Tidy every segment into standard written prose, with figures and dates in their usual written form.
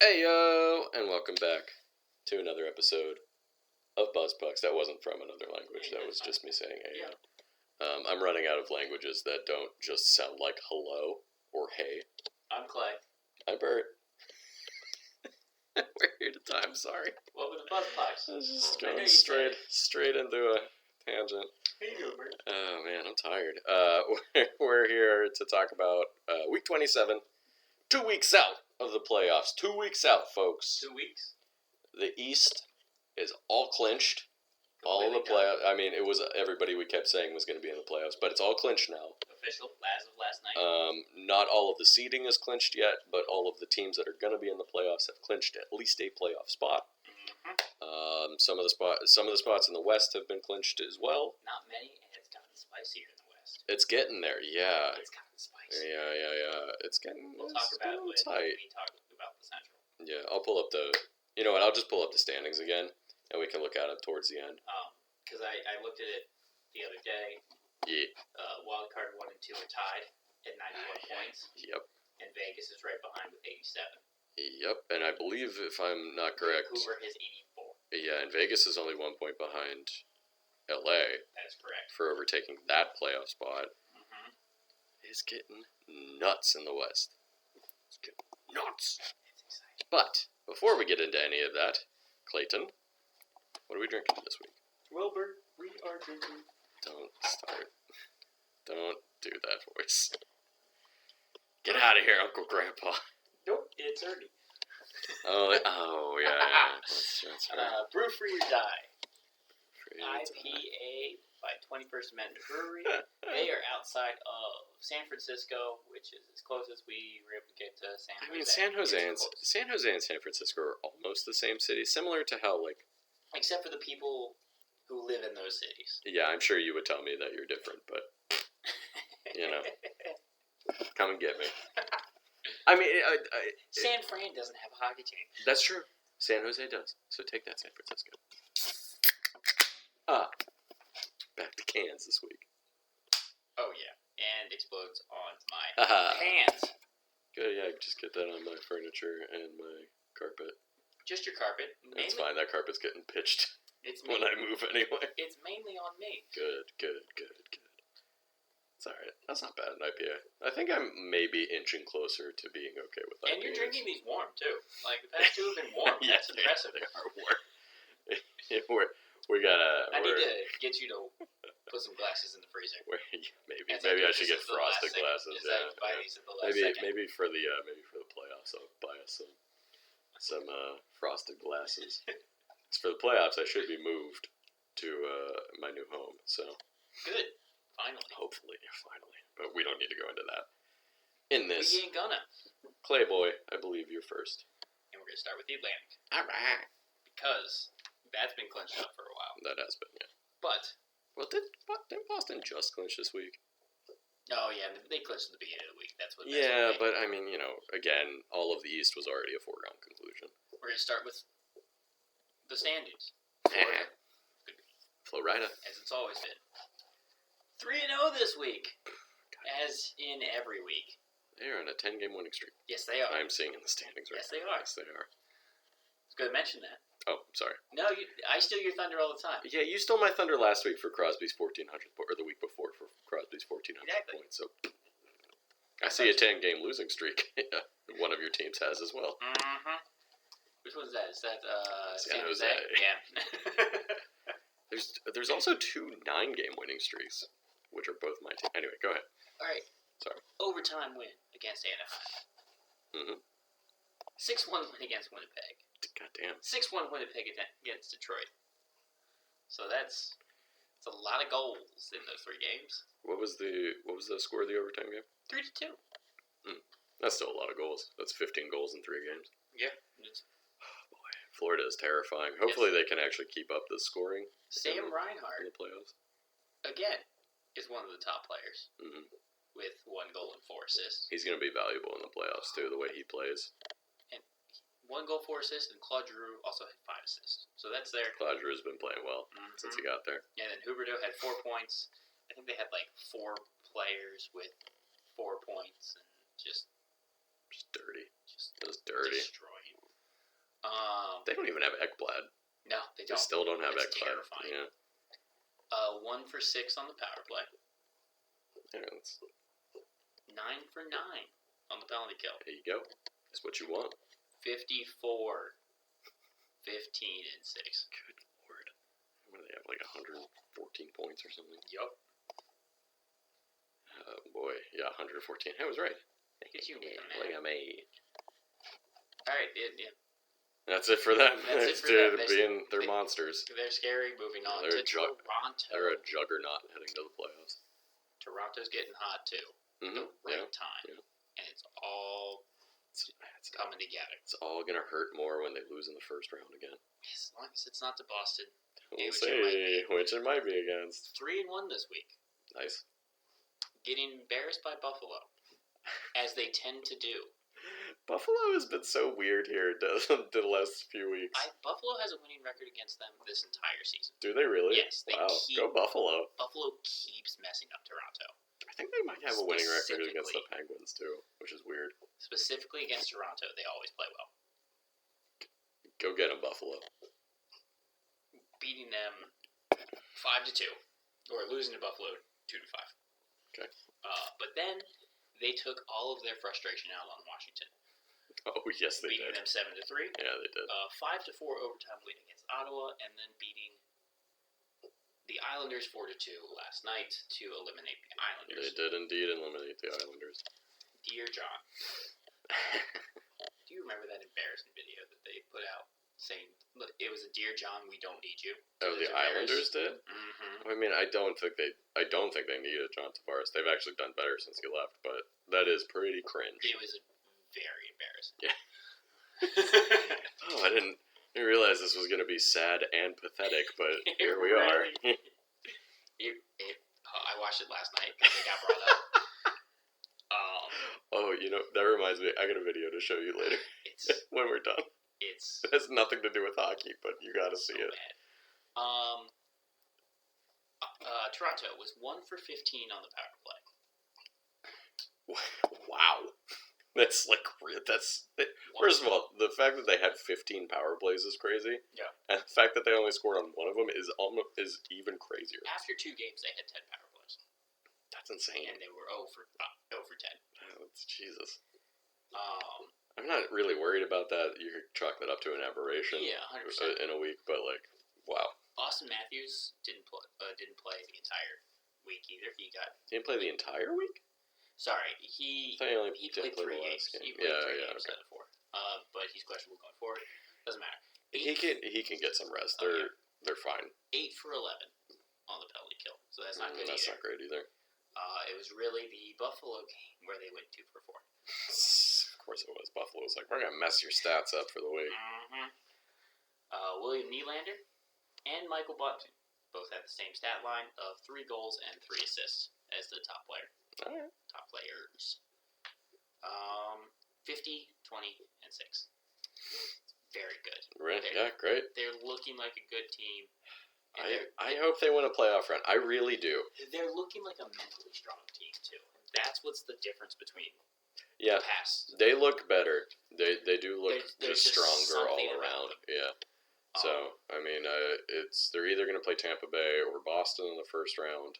Hey yo, and welcome back to another episode of BuzzPucks. That wasn't from another language. That was just me saying hey yo. I'm running out of languages that don't just sound like hello or hey. I'm Clay. I'm Bert. We're here to time. Sorry. Welcome to BuzzPucks. I was just going straight into a tangent. Hey, Bert. Oh man, I'm tired. We're here to talk about week 27. 2 weeks out of the playoffs. 2 weeks out, folks. 2 weeks. The East is all clinched. All of the Completely playoffs. I mean, it was everybody we kept saying was going to be in the playoffs, but it's all clinched now. Official as of last night. Not all of the seeding is clinched yet, but all of the teams that are going to be in the playoffs have clinched at least a playoff spot. Mm-hmm. Some of the spots in the West have been clinched as well. Not many, and it's gotten spicier in the West. It's getting there, yeah. It's gotten spicy. Yeah. It's getting. We'll talk about it when tight. we talk about the Central. Yeah, I'll pull up the. You know what? I'll just pull up the standings again, and we can look at it towards the end. Because I looked at it the other day. Yeah. Wild card 1 and 2 are tied at 91 points. Yep. And Vegas is right behind with 87. Yep, and I believe, if I'm not correct, Vancouver has 84. Yeah, and Vegas is only 1 point behind LA. That is correct. For overtaking that playoff spot. Mm-hmm. It's getting nuts in the West. It's getting nuts. It's exciting. But before we get into any of that, Clayton, what are we drinking this week? Wilbur, we are drinking. Don't start. Don't do that voice. Get out of here, Uncle Grandpa. Nope, it's Ernie. Oh yeah. That's right. Brew Free or Die. Free or Die. IPA by 21st Amendment Brewery. They are outside of San Francisco, which is as close as we were able to get to San Jose. I mean, San Jose and San Francisco are almost the same city, similar to how, like... Except for the people who live in those cities. Yeah, I'm sure you would tell me that you're different, but, you know, come and get me. I mean, San Fran doesn't have a hockey team. That's true. San Jose does, so take that, San Francisco. Back to cans this week. Oh, yeah. And explodes on my Haha. hands. Good, yeah, just get that on my furniture and my carpet. Just your carpet. That's fine, that carpet's getting pitched when I move anyway. It's mainly on me. Good. It's alright. That's not bad, an IPA. I think I'm maybe inching closer to being okay with IPAs. And you're drinking these warm, too. Like, the past two have been warm. Yeah, That's impressive. They are warm. I need to get you to put some glasses in the freezer. Maybe I should get frosted glasses. Maybe for the playoffs I'll buy us some frosted glasses. It's for the playoffs. I should be moved to my new home. So good. Finally. Hopefully, finally. But we don't need to go into that. In this, we ain't gonna. Clayboy, I believe you're first. And we're gonna start with the Atlantic. All right. Because that's been clinched up for a while. That has been, yeah. But didn't Boston just clinch this week? Oh yeah, they clinched at the beginning of the week. That's what. Yeah, but I mean, again, all of the East was already a foregone conclusion. We're gonna start with the standings. Florida, as it's always been. 3-0 this week, as in every week. They are on a 10-game winning streak. Yes, they are. I'm seeing in the standings right now. Yes, they are. It's good to mention that. Oh, sorry. No, I steal your thunder all the time. Yeah, you stole my thunder last week for Crosby's 1,400, or the week before for Crosby's 1,400 points. So I see a 10-game losing streak. One of your teams has as well. Mm-hmm. Which one is that? Is that San Jose? Yeah. There's also 2 9-game winning streaks, which are both my team. Anyway, go ahead. All right. Sorry. Overtime win against Anaheim. 6-1 win against Winnipeg. Goddamn. 6-1 Winnipeg against Detroit. So that's a lot of goals in those 3 games. What was the score of the overtime game? 3-2. That's still a lot of goals. That's 15 goals in 3 games. Yeah. Oh boy, Florida is terrifying. Hopefully they can actually keep up the scoring. Sam Reinhart in the playoffs again is one of the top players with 1 goal and 4 assists. He's going to be valuable in the playoffs too, the way he plays. 1 goal, 4 assists, and Claude Giroux also had 5 assists. So that's there. Claude Giroux's been playing well since he got there. And then Huberdeau had 4 points. I think they had like 4 players with 4 points and just dirty. Just dirty. Destroying. They don't even have Ekblad. No, they don't. They still don't have That's Ekblad. terrifying. Yeah. 1 for 6 on the power play. Yeah, that's... 9 for 9 on the penalty kill. There you go. That's what you want. 54, 15, and 6. Good lord. What do they have, like 114 points or something? Yup. Oh boy, yeah, 114. I was right. Look at you, man. Look at me. Alright, yeah. That's it for them. That's it for them. They're monsters. They're scary. Moving on They're to Toronto. They're a juggernaut heading to the playoffs. Toronto's getting hot too. Mm-hmm. The right time. Yeah. And it's all coming together. It's all going to hurt more when they lose in the first round again. As long as it's not to Boston. We'll see which it might be against. 3-1 this week. Nice. Getting embarrassed by Buffalo. As they tend to do. Buffalo has been so weird here the last few weeks. Buffalo has a winning record against them this entire season. Do they really? Yes. Wow. Go Buffalo. Buffalo keeps messing up Toronto. I think they might have a winning record against the Penguins, too, which is weird. Specifically against Toronto, they always play well. Go get them, Buffalo. Beating them 5-2. Or losing to Buffalo 2-5. Okay. But then they took all of their frustration out on Washington. Oh, yes, they beating did. Beating them 7-3. Yeah, they did. 5-4 overtime win against Ottawa, and then beating the Islanders 4-2 last night to eliminate the Islanders. They did indeed eliminate the Islanders. Dear John. Do you remember that embarrassing video that they put out saying, look, it was a Dear John, we don't need you? Oh, the Islanders did? Mm-hmm. I mean, I don't think they needed John Tavares. They've actually done better since he left, but that is pretty cringe. It was very embarrassing. Yeah. Oh, I didn't realize this was going to be sad and pathetic, but here we are. I watched it last night because it got brought up. Oh, that reminds me. I got a video to show you later when we're done. It has nothing to do with hockey, but you got to see it. Bad. Toronto was 1 for 15 on the power play. Wow. That's first of all, the fact that they had 15 power plays is crazy. Yeah. And the fact that they only scored on one of them is even crazier. After 2 games, they had 10 power plays. That's insane. And they were 0 for 10. Oh, that's Jesus. I'm not really worried about that. You could chalk that up to an aberration. Yeah, 100%. In a week, but wow. Austin Matthews didn't play the entire week either. He didn't play the entire week. Sorry, he played 3 games. He played 3 games instead of 4. But he's questionable going forward. Doesn't matter. He can get some rest. They're fine. 8 for 11 on the penalty kill, so that's not good. That's not great either. It was really the Buffalo game where they went 2 for 4. Of course it was. Buffalo was like, we're gonna mess your stats up for the week. Mm-hmm. William Nylander and Michael Bunting both had the same stat line of 3 goals and 3 assists as the top player. All right. Top players. 50, 20, and 6. Very good. Right. Yeah, great. They're looking like a good team. I hope they win a playoff run. I really do. They're looking like a mentally strong team, too. That's what's the difference between the past. They look better. They do look there's just stronger all around. Yeah. So, I mean, they're either going to play Tampa Bay or Boston in the first round.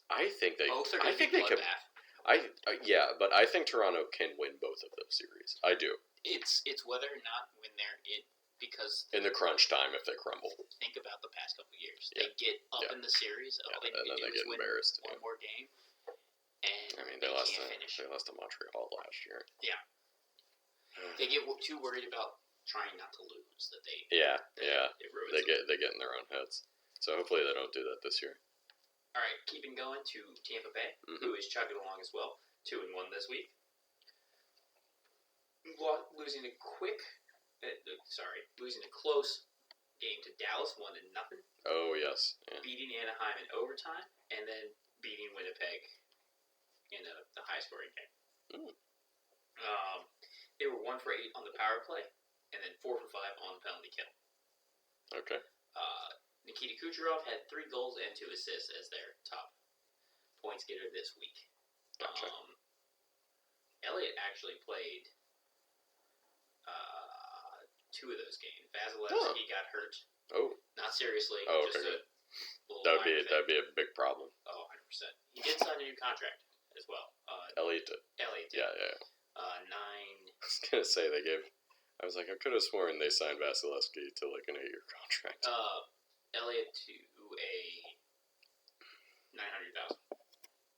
I think they could. But I think Toronto can win both of those series. I do. It's whether or not when they're in, because in the crunch time, if they crumble. Think about the past couple of years. Yeah. They get up in the series. And then they get embarrassed. One more game. And I mean, they lost to Montreal last year. Yeah. They get too worried about trying not to lose that they. Yeah. They get in their own heads. So hopefully they don't do that this year. All right, keeping going to Tampa Bay, who is chugging along as well, 2-1 this week. Losing a close game to Dallas, 1-0. Oh yes. Yeah. Beating Anaheim in overtime, and then beating Winnipeg in the high-scoring game. They were 1 for 8 on the power play, and then 4 for 5 on the penalty kill. Okay. Nikita Kucherov had 3 goals and 2 assists as their top points getter this week. Gotcha. Elliott actually played 2 of those games. Vasilevsky got hurt. Oh. Not seriously. Oh, just okay. a little That'd be a big problem. Oh, 100%. He did sign a new contract as well. Elliot did. Yeah. 9. I was gonna say I was like, I could have sworn they signed Vasilevsky to like an 8-year contract. Elliot to a $900,000.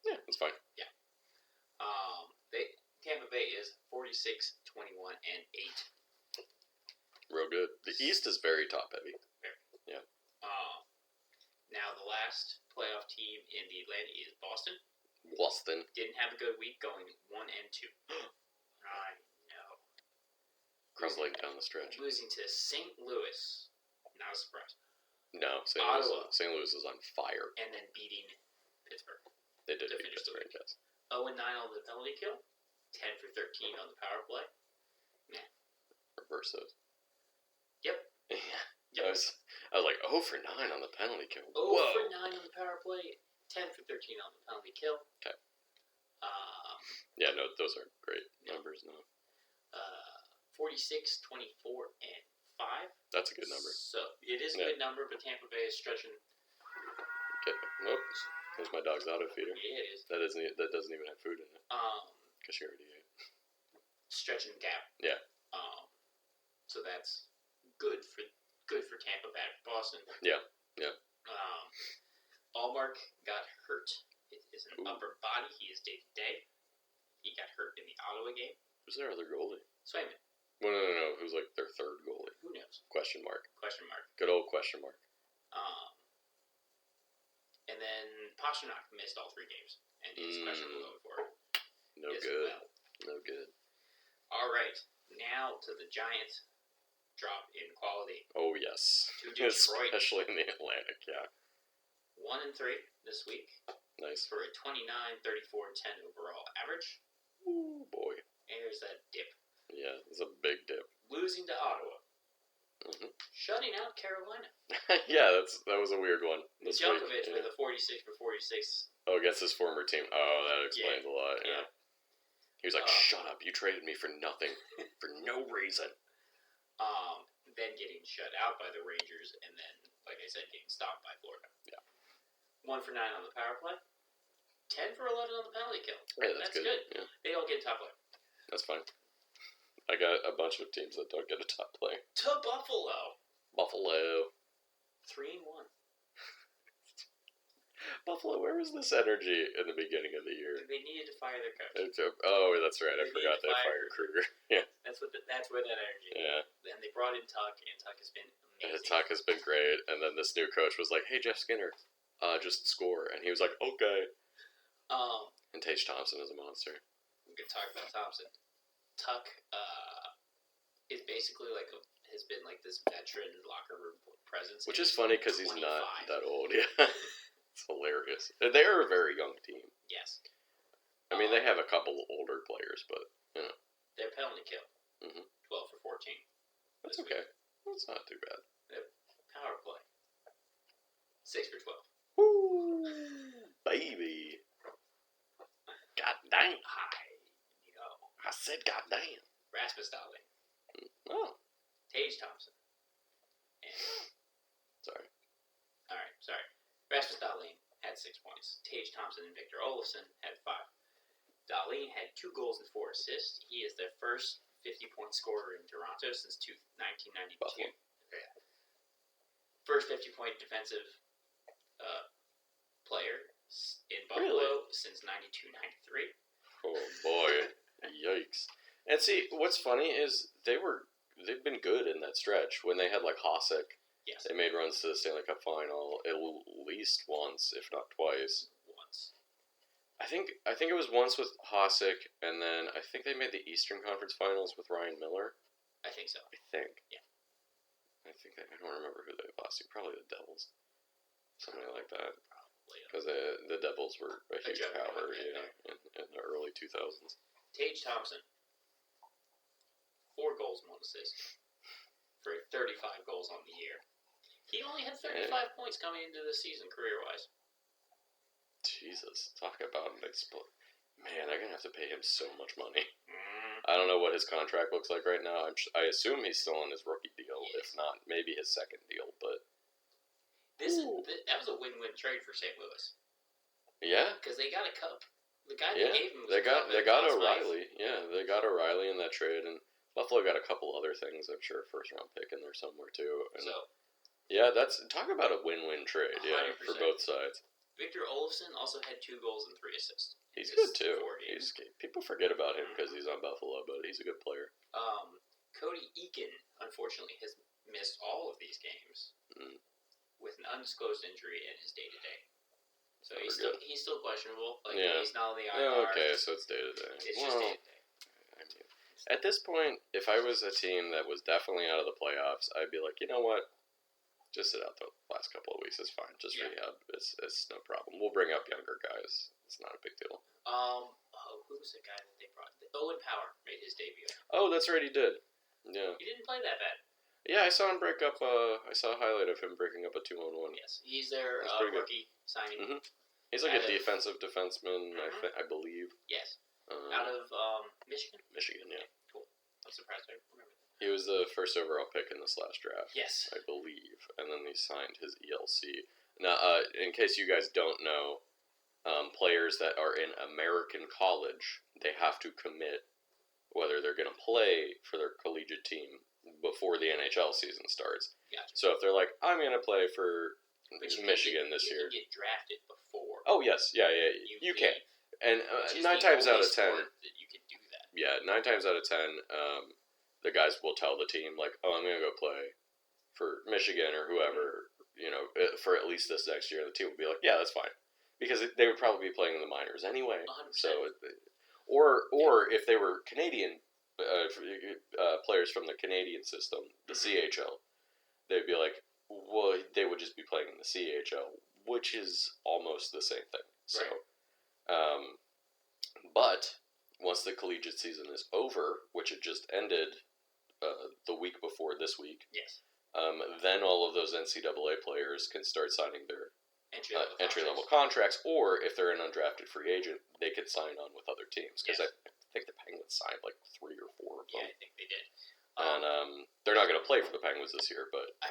Yeah, that's fine. Yeah. Tampa Bay is 46, 21, and 8. Real good. The East is very top heavy. Yeah. Now the last playoff team in the Atlantic is Boston. Boston Didn't have a good week, going 1-2. I know. Crumbling down the stretch. Losing to St. Louis. Not a surprise. No, St. Louis is on fire. And then beating Pittsburgh. They did beat Pittsburgh, yes. 0-9 on the penalty kill. 10 for 13 on the power play. Nah. Reverse those. Yep. Yeah. Yep. I was like, 0 for 9 on the penalty kill. 0 for 9 on the power play. 10 for 13 on the penalty kill. Okay. Yeah, no, those are great numbers. No. 46, 24, and 5. That's a good number. So it is a good number, but Tampa Bay is stretching. Okay. Nope. There's my dog's auto feeder. Yeah, it is. That doesn't even have food in it. Because she already ate. Stretching the gap. Yeah. So that's good for Tampa back Boston. Yeah. Allmark got hurt. It is an upper body. He is day to day. He got hurt in the Ottawa game. Who's their other goalie? Swayman. Well, no. Who's like their third goalie? Who knows? Question mark. Good old question mark. And then Pastrnak missed all 3 games, and is questionable going forward. No good. All right, now to the giant drop in quality. Oh yes, to Detroit, especially in the Atlantic. Yeah. 1-3 this week. Nice. For a 29, 34, 10 overall average. Ooh boy. And there's that dip. Yeah, it's a big dip. Losing to Ottawa. Shutting out Carolina. Yeah, that was a weird one. Djokovic with a 46 for 46. Oh, against his former team. Oh, that explains a lot. Yeah. He was like, "Shut up! You traded me for nothing, for no reason." Then getting shut out by the Rangers, and then, like I said, getting stopped by Florida. Yeah. 1 for 9 on the power play. 10 for 11 on the penalty kill. Yeah, that's good. Yeah. They all get top play. That's fine. I got a bunch of teams that don't get a top play. To Buffalo. 3-1. Buffalo, where was this energy in the beginning of the year? They needed to fire their coach. Oh, that's right. I forgot they fired Kruger. Yeah. That's where that energy. Yeah. And they brought in Tuck, and Tuck has been amazing. Tuck has been great, and then this new coach was like, "Hey, Jeff Skinner, just score," and he was like, "Okay." And Tage Thompson is a monster. We can talk about Thompson. Tuck is basically has been like this veteran locker room presence. Which is funny because he's not that old. Yeah. It's hilarious. They are a very young team. Yes. I mean, they have a couple older players, but, you know. Their penalty kill. 12 for 14. That's okay. That's not too bad. Their power play. 6 for 12. Woo! Baby. God damn. I said god damn. Rasmus Dahlin. Oh. Tage Thompson. And sorry. Alright, sorry. Rasmus Dahlin had 6 points. Tage Thompson and Victor Olofsson had 5. Dahlin had 2 goals and 4 assists. He is the first 50-point scorer in Toronto since 1992. Buffalo. Yeah. First 50-point defensive player in Buffalo since 92-93. Oh boy. Yikes. And see, what's funny is they've been good in that stretch. When they had like Hasek, yes, they made runs to the Stanley Cup final at least once, if not twice. I think it was once with Hasek, and then I think they made the Eastern Conference Finals with Ryan Miller. I think so. I think. Yeah. I don't remember who they lost to. Probably the Devils. Something like that. Probably. Because the Devils were a huge power, in the early 2000s. Tage Thompson. 4 goals and 1 assist. For 35 goals on the year. He only had 35 points coming into the season, career-wise. Jesus. Talk about an explode. Man, I'm going to have to pay him so much money. I don't know what his contract looks like right now. I assume he's still on his rookie deal. If not, maybe his second deal. But that was a win-win trade for St. Louis. Yeah, because they got a cup. The guy yeah, they gave him was they got O'Reilly. Yeah, they got O'Reilly in that trade, and Buffalo got a couple other things. I'm sure, first round pick in there somewhere too. And yeah, that's talk about a win-win trade. 100%. Yeah, for both sides. Victor Olofsson also had 2 goals and 3 assists. He's good too. People forget about him because he's on Buffalo, but he's a good player. Cody Eakin, unfortunately, has missed all of these games with an undisclosed injury in his day-to-day. So he's still questionable. Like, he's not on the IR. Yeah, okay, so it's day-to-day. It's just day-to-day. I mean, at this point, if I was a team that was definitely out of the playoffs, I'd be like, you know what? Just sit out the last couple of weeks. It's fine. Just rehab. It's no problem. We'll bring up younger guys. It's not a big deal. Who was the guy that they brought? Owen Power made his debut. Oh, that's right. He did. Yeah. He didn't play that bad. Yeah, I saw him break up. I saw a highlight of him breaking up a 2-on-1. Yes, he's their rookie signing. Mm-hmm. He's like a defensive defenseman, I believe. Yes. Out of Michigan. Michigan, yeah. Cool. I'm surprised I remember that. He was the first overall pick in this last draft. Yes. I believe. And then he signed his ELC. Now, in case you guys don't know, players that are in American college, they have to commit whether they're going to play for their collegiate team before the NHL season starts. Gotcha. So if they're like, I'm going to play for Michigan this year. You can get drafted before. Oh, yes. Yeah. You can. And 9 times out of 10. That you can do that. Yeah, 9 times out of 10, the guys will tell the team, like, oh, I'm going to go play for Michigan or whoever, for at least this next year. And the team will be like, yeah, that's fine. Because they would probably be playing in the minors anyway. 100%. So, or if they were Canadian players from the Canadian system, the CHL, they'd be like, well, they would just be playing in the CHL, which is almost the same thing. So, but once the collegiate season is over, which it just ended the week before this week, yes, then all of those NCAA players can start signing their entry-level contracts, or if they're an undrafted free agent, they could sign on with other teams. Because I think the Penguins signed like 3 or 4 of them. Yeah, I think they did. And they're not going to play for the Penguins this year, but I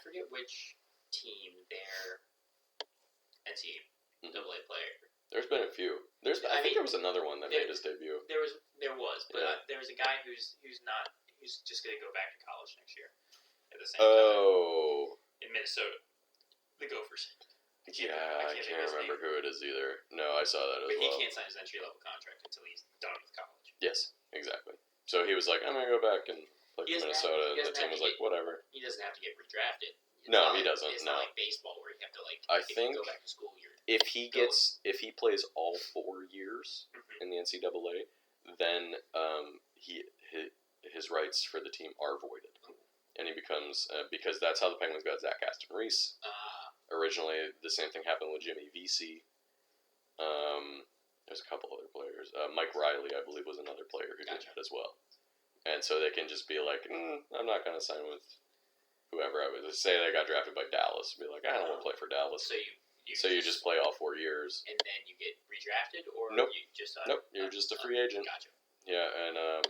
forget which team their NCAA player. There's been a few. I think there was another one that made his debut. There was, but there was a guy who's just going to go back to college next year at the same time. In Minnesota, the Gophers. I can't remember who it is either. No, I saw that as well. But he can't sign his entry-level contract until he's done with college. Yes, exactly. So he was like, I'm going to go back and play for Minnesota, and the team was like, whatever. He doesn't have to get redrafted. No, he doesn't. It's not like baseball where you have to I think go back to school. If he plays all 4 years in the NCAA, then his rights for the team are voided, and he becomes because that's how the Penguins got Zach Aston Reese. Originally, the same thing happened with Jimmy Vesey. There's a couple other players. Mike Riley, I believe, was another player who did that as well. And so they can just be like, I'm not going to sign with whoever. I would say they got drafted by Dallas. Be like, I don't want to play for Dallas. So you just play all 4 years. And then you get redrafted? Or nope. You just, nope, you're just a free agent. Gotcha. Yeah, and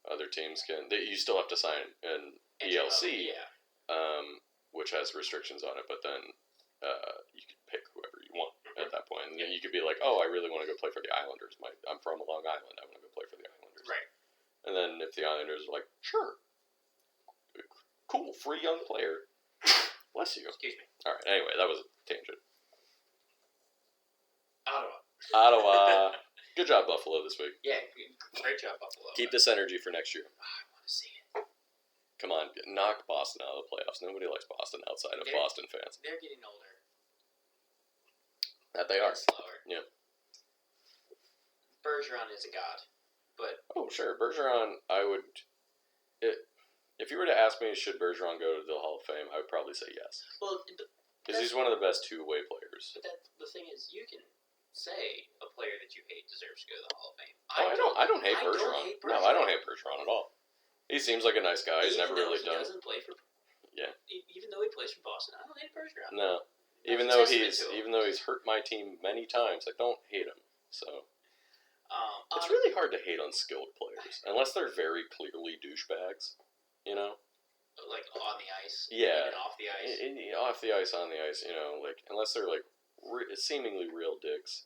other teams can... you still have to sign an ELC. Which has restrictions on it, but then you can pick whoever you want at that point. And then you could be like, oh, I really want to go play for the Islanders. I'm from Long Island. I want to go play for the Islanders. Right. And then if the Islanders are like, sure, cool, free young player. Bless you. Excuse me. All right, anyway, that was a tangent. Ottawa. Good job, Buffalo, this week. Yeah, great job, Buffalo. Keep this energy for next year. I want to see it. Come on, knock Boston out of the playoffs. Nobody likes Boston outside of Boston fans. They're getting older. That they are. Slower. Yeah. Bergeron is a god, but... Oh, sure. Bergeron, I would... If you were to ask me, should Bergeron go to the Hall of Fame, I would probably say yes. Well, because he's one of the best two-way players. But the thing is, you can say a player that you hate deserves to go to the Hall of Fame. I don't hate Bergeron. No, I don't hate Bergeron at all. He seems like a nice guy. He's never really done it. Doesn't play for. Yeah. Even though he plays for Boston, I don't hate Bergeron. No. Even though he's hurt my team many times, I don't hate him. So. It's really hard to hate on skilled players unless they're very clearly douchebags. You know. Like on the ice, yeah, even off the ice, off the ice, on the ice. You know, like unless they're like seemingly real dicks,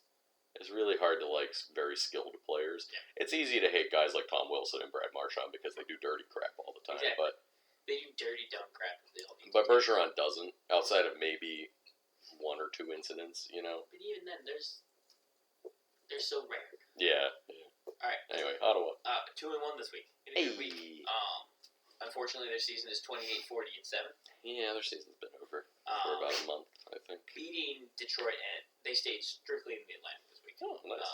it's really hard to like very skilled players. Yeah. It's easy to hate guys like Tom Wilson and Brad Marchand because they do dirty crap all the time. Exactly. But they do dirty, dumb crap. But Bergeron doesn't, outside of maybe 1 or 2 incidents. You know. But even then, they're so rare. Yeah. All right. Anyway, Ottawa. 2-1 this week. In a good week. Unfortunately, their season is 28-40-7. Yeah, their season's been over for about a month, I think. Beating Detroit, and they stayed strictly in the Atlantic this week. Oh, nice.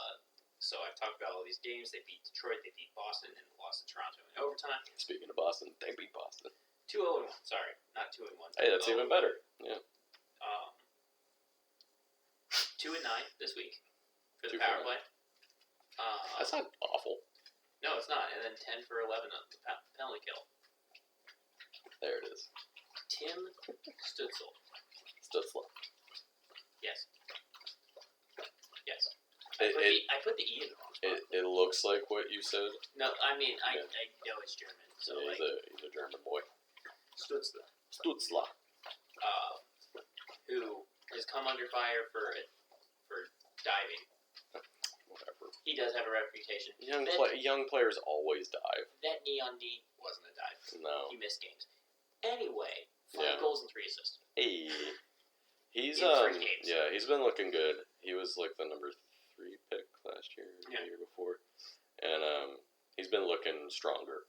So I've talked about all these games. They beat Detroit, they beat Boston, and lost to Toronto in overtime. Speaking of Boston, they beat Boston. 2-0-1. Sorry, not 2-1. Hey, that's even better. Yeah. 2-9 this week for the 2 power play. That's not awful. No, it's not. And then 10 for 11 on the penalty kill. There it is. Tim Stützle. Stützle. Yes. Yes. I put the E in the wrong spot. It looks like what you said. No, I mean, I know it's German. So yeah, he's a German boy. Stützle. Stützle. Who has come under fire for diving. Whatever. He does have a reputation. Young players always dive. That knee on knee wasn't a dive. No. He missed games. Anyway, 5 goals and 3 assists. Hey. He's in 3 games. Yeah, he's been looking good. He was like the number 3 pick last year, the year before, and he's been looking stronger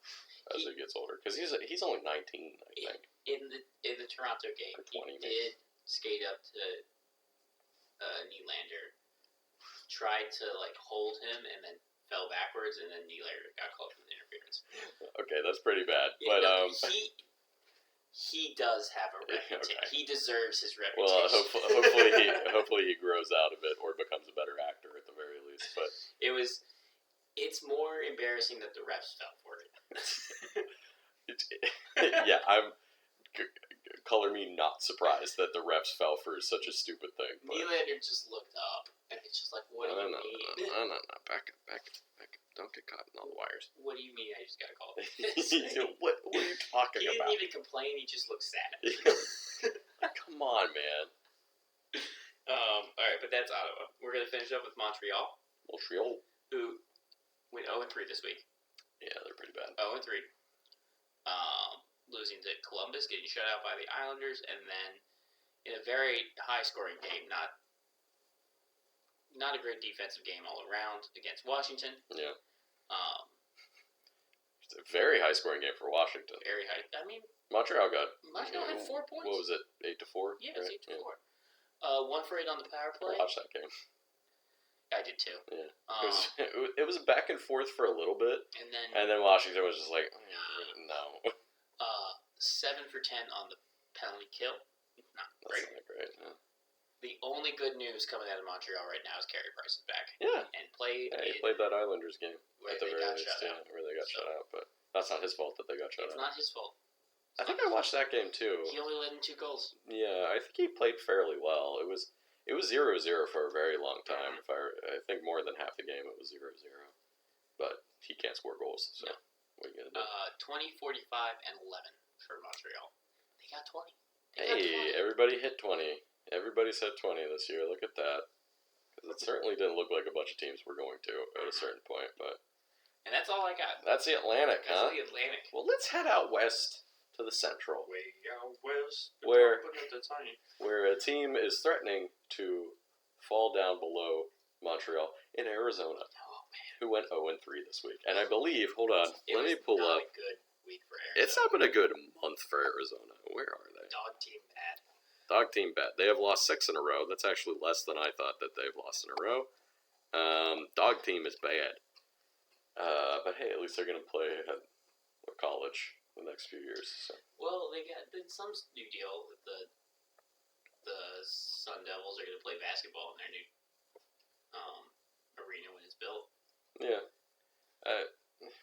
as he gets older because he's only 19, I think. In the Toronto game, he did skate up to Nylander, tried to like hold him, and then fell backwards, and then Nylander got called for the interference. Okay, that's pretty bad, but he does have a reputation. Okay. He deserves his reputation. Well, hopefully he grows out of it or becomes a better actor at the very least. But it's more embarrassing that the refs fell for it. Yeah, color me not surprised that the refs fell for such a stupid thing. Nylander just looked up, and it's just like, what do you mean? No, back up. Don't get caught in all the wires. What do you mean I just got called? What are you talking about? He didn't even complain. He just looked sad. Come on, man. All right, but that's Ottawa. We're going to finish up with Montreal. Who went 0-3 this week. Yeah, they're pretty bad. 0-3. Losing to Columbus, getting shut out by the Islanders, and then in a very high-scoring game, not a great defensive game all around against Washington. Yeah. It's a very high-scoring game for Washington. Very high. I mean, Montreal had 4 points. What was it? 8-4. Yeah, it was 8-4. 1 for 8 on the power play. I watched that game. I did too. Yeah. It was back and forth for a little bit, and then Washington was just like, no. 7 for 10 on the penalty kill. Not great. That's not great. Yeah. The only good news coming out of Montreal right now is Carey Price is back. Yeah. And played. Yeah, he played that Islanders game at the very least. Where they got shut out, but that's not his fault that they got shut out. It's not his fault. I think I watched that game too. He only led in 2 goals. Yeah, I think he played fairly well. It was 0-0 for a very long time. I think more than half the game it was 0-0. But he can't score goals, so what are you gonna do? 20, 45, and 11 for Montreal. They got 20. Everybody hit 20. Everybody's hit 20 this year. Look at that. Because it certainly didn't look like a bunch of teams were going to at a certain point. And that's all I got. That's the Atlantic, huh? That's the Atlantic. Well, let's head out west to the Central. Way out west. Where a team is threatening to fall down below Montreal in Arizona. Oh, man. Who went 0-3 this week. And I believe, hold on, let me pull up. It's not a good week for Arizona. It's not been a good month for Arizona. Where are they? Dog team bad. Dog team bad. They have lost 6 in a row. That's actually less than I thought that they've lost in a row. Dog team is bad. But hey, at least they're going to play at college the next few years. So. Well, they got some new deal with the Sun Devils are going to play basketball in their new arena when it's built. Yeah.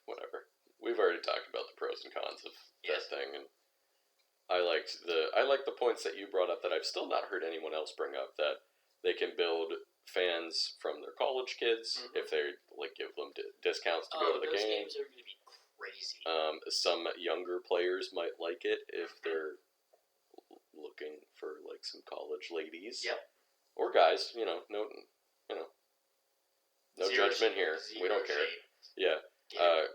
Whatever. We've already talked about the pros and cons of that thing, and I like the points that you brought up that I've still not heard anyone else bring up, that they can build fans from their college kids if they like give them discounts to go to the those game. games are going to be crazy. Some younger players might like it if they're looking for like some college ladies. Yep. Or guys, no judgment here. We don't care. Yeah.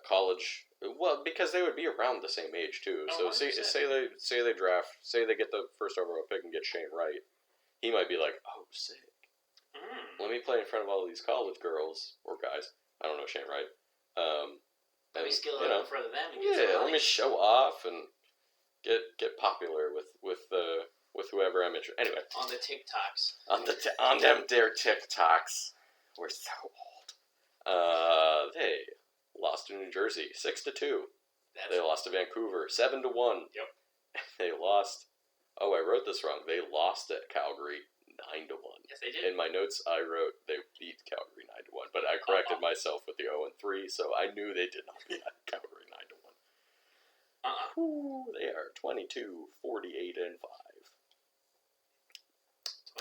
College. Well, because they would be around the same age too. So 100%. say they draft, say they get the first overall pick and get Shane Wright. He might be like, oh, sick. Let me play in front of all these college girls or guys. I don't know Shane Wright. Let me skill it in front of them. And let me show off and get popular with whoever I'm interested. Anyway, on the TikToks. On them their TikToks. We're so old. They lost to New Jersey 6-2. They lost to Vancouver 7-1. Yep. They lost. Oh, I wrote this wrong. They lost at Calgary 9-1. Yes, they did. In my notes, I wrote they beat Calgary 9-1, but I corrected myself with the 0-3, so I knew they did not beat Calgary 9-1. They are 22, 48, and 5.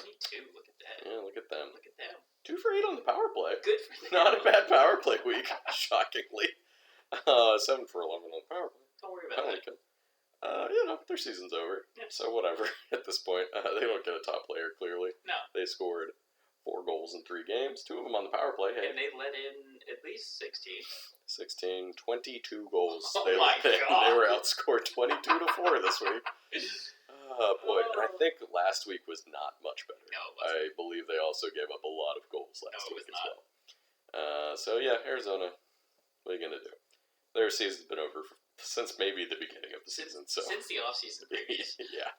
22. Look at that. Yeah, look at them. 2 for 8 on the power play. Good for them. Not a bad power play week, shockingly. 7 for 11 on the power play. Don't worry about that. Their season's over. Yeah. So whatever at this point. They don't get a top player, clearly. No. They scored 4 goals in 3 games, 2 of them on the power play. Hey. And they let in at least 16. 22 goals. Oh God. They were outscored 22-4 this week. Oh, boy. And I think last week was not much better. No, it wasn't. I believe they also gave up a lot of goals last week as not. well. Arizona, what are you going to do? Their season's been over since maybe the beginning of the season. Since the offseason previous. Yeah.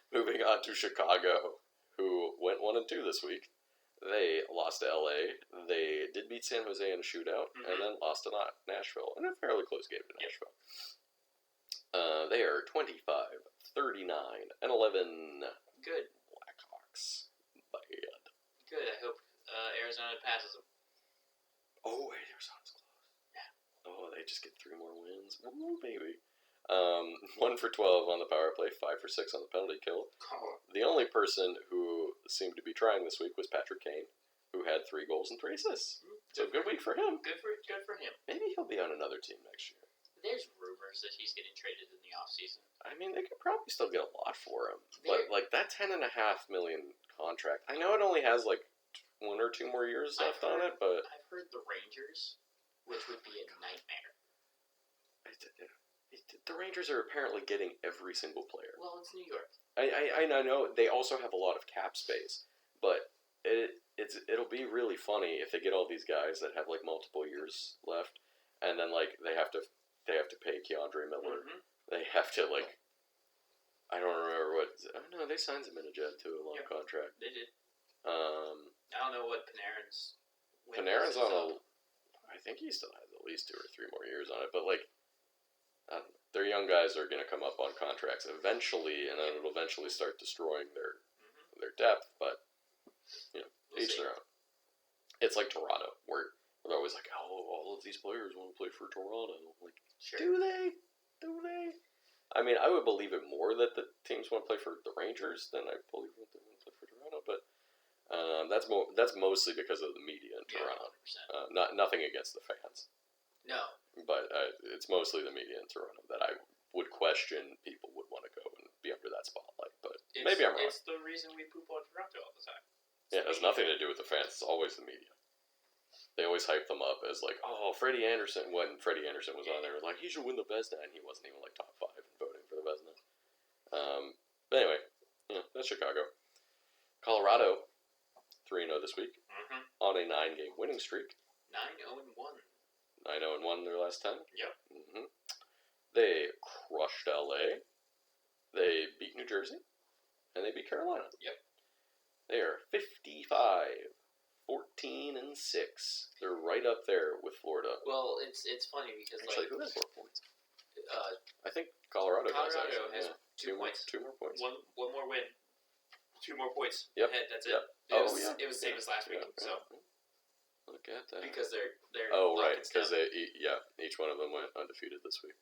Moving on to Chicago, who went 1-2 this week. They lost to LA. They did beat San Jose in a shootout, and then lost to Nashville in a fairly close game to Nashville. They are 25, 39, and 11. Good. Blackhawks. Bad. Good. I hope Arizona passes them. Oh, wait, Arizona's close. Yeah. Oh, they just get 3 more wins. Ooh, baby. 1 for 12 on the power play, 5 for 6 on the penalty kill. The only person who seemed to be trying this week was Patrick Kane, who had 3 goals and 3 assists. So good week for him. Good for him. Maybe he'll be on another team next year. There's rumors that he's getting traded in the offseason. I mean, they could probably still get a lot for him. But, that $10.5 million contract, I know it only has, 1 or 2 more years left on it, but... I've heard the Rangers, which would be a nightmare. The Rangers are apparently getting every single player. Well, it's New York. I know they also have a lot of cap space, but it'll be really funny if they get all these guys that have, multiple years left, and then, they have to pay Keandre Miller. Mm-hmm. They have to, I don't remember what... Oh, no, they signed Zibanejad to a long contract. They did. I don't know what Panarin's on a... I think he still has at least 2 or 3 more years on it, but, I don't know. Their young guys are going to come up on contracts eventually, and then it'll eventually start destroying their depth, but, each their own. It's like Toronto, where they're always like, oh, all of these players want to play for Toronto. Sure. Do they? I mean, I would believe it more that the teams want to play for the Rangers than I believe that they want to play for Toronto, but that's mostly because of the media in Toronto. 100%. Nothing against the fans. No. But it's mostly the media in Toronto that I would question people would want to go and be under that spotlight, but maybe I'm wrong. It's the reason we poop on Toronto all the time. It has nothing to do with the fans. It's always the media. They always hype them up as Freddie Anderson. When Freddie Anderson was on there, he should win the Vezina, and he wasn't even top 5 in voting for the Vezina. But anyway, that's Chicago. Colorado, 3-0 this week, on a 9-game winning streak. 9-0-1. 9-0-1 their last 10. Yep. Mm-hmm. They crushed LA. They beat New Jersey, and they beat Carolina. Yep. They are 55. 14 and 6. They're right up there with Florida. Well, it's funny because actually, who has more points? I think Colorado has 2 points. 2 more points. One more win. 2 more points. Yep. Ahead. That's yep. it. It was the same as last week. So look at that. Because they're right, because each one of them went undefeated this week.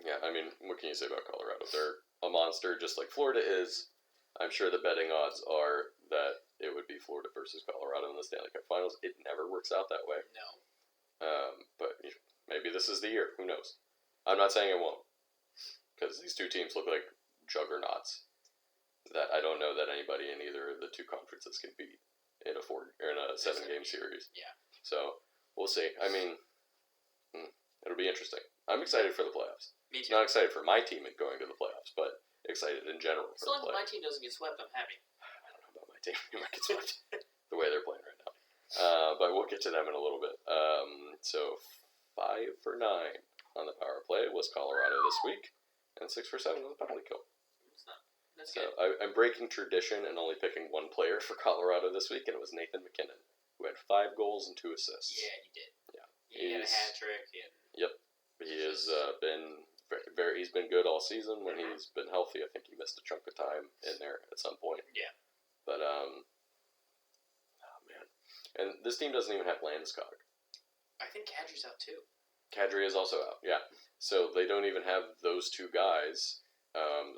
Yeah, I mean, what can you say about Colorado? They're a monster, just like Florida is. I'm sure the betting odds are that it would be Florida versus Colorado in the Stanley Cup Finals. It never works out that way. No. But maybe this is the year. Who knows? I'm not saying it won't, because these two teams look like juggernauts that I don't know that anybody in either of the two conferences can beat in a 7-game series. Yeah. So we'll see. I mean, it'll be interesting. I'm excited for the playoffs. Me too. Not excited for my team going to the playoffs, but excited in general for as long the playoffs. as my team doesn't get swept, I'm happy. I don't know about my team. You might get swept the way they're playing right now. But we'll get to them in a little bit. So 5 for 9 on the power play was Colorado this week, and 6 for 7 on the penalty kill. That's so good. I'm breaking tradition and only picking one player for Colorado this week, and it was Nathan MacKinnon, who had 5 goals and 2 assists. Yeah, he did. Yeah, he had a hat trick. And yep, he has been very. He's been good all season when he's been healthy. I think he missed a chunk of time in there at some point. Yeah, but oh man, and this team doesn't even have Landeskog. I think Kadri's out too. Kadri is also out. Yeah, so they don't even have those two guys.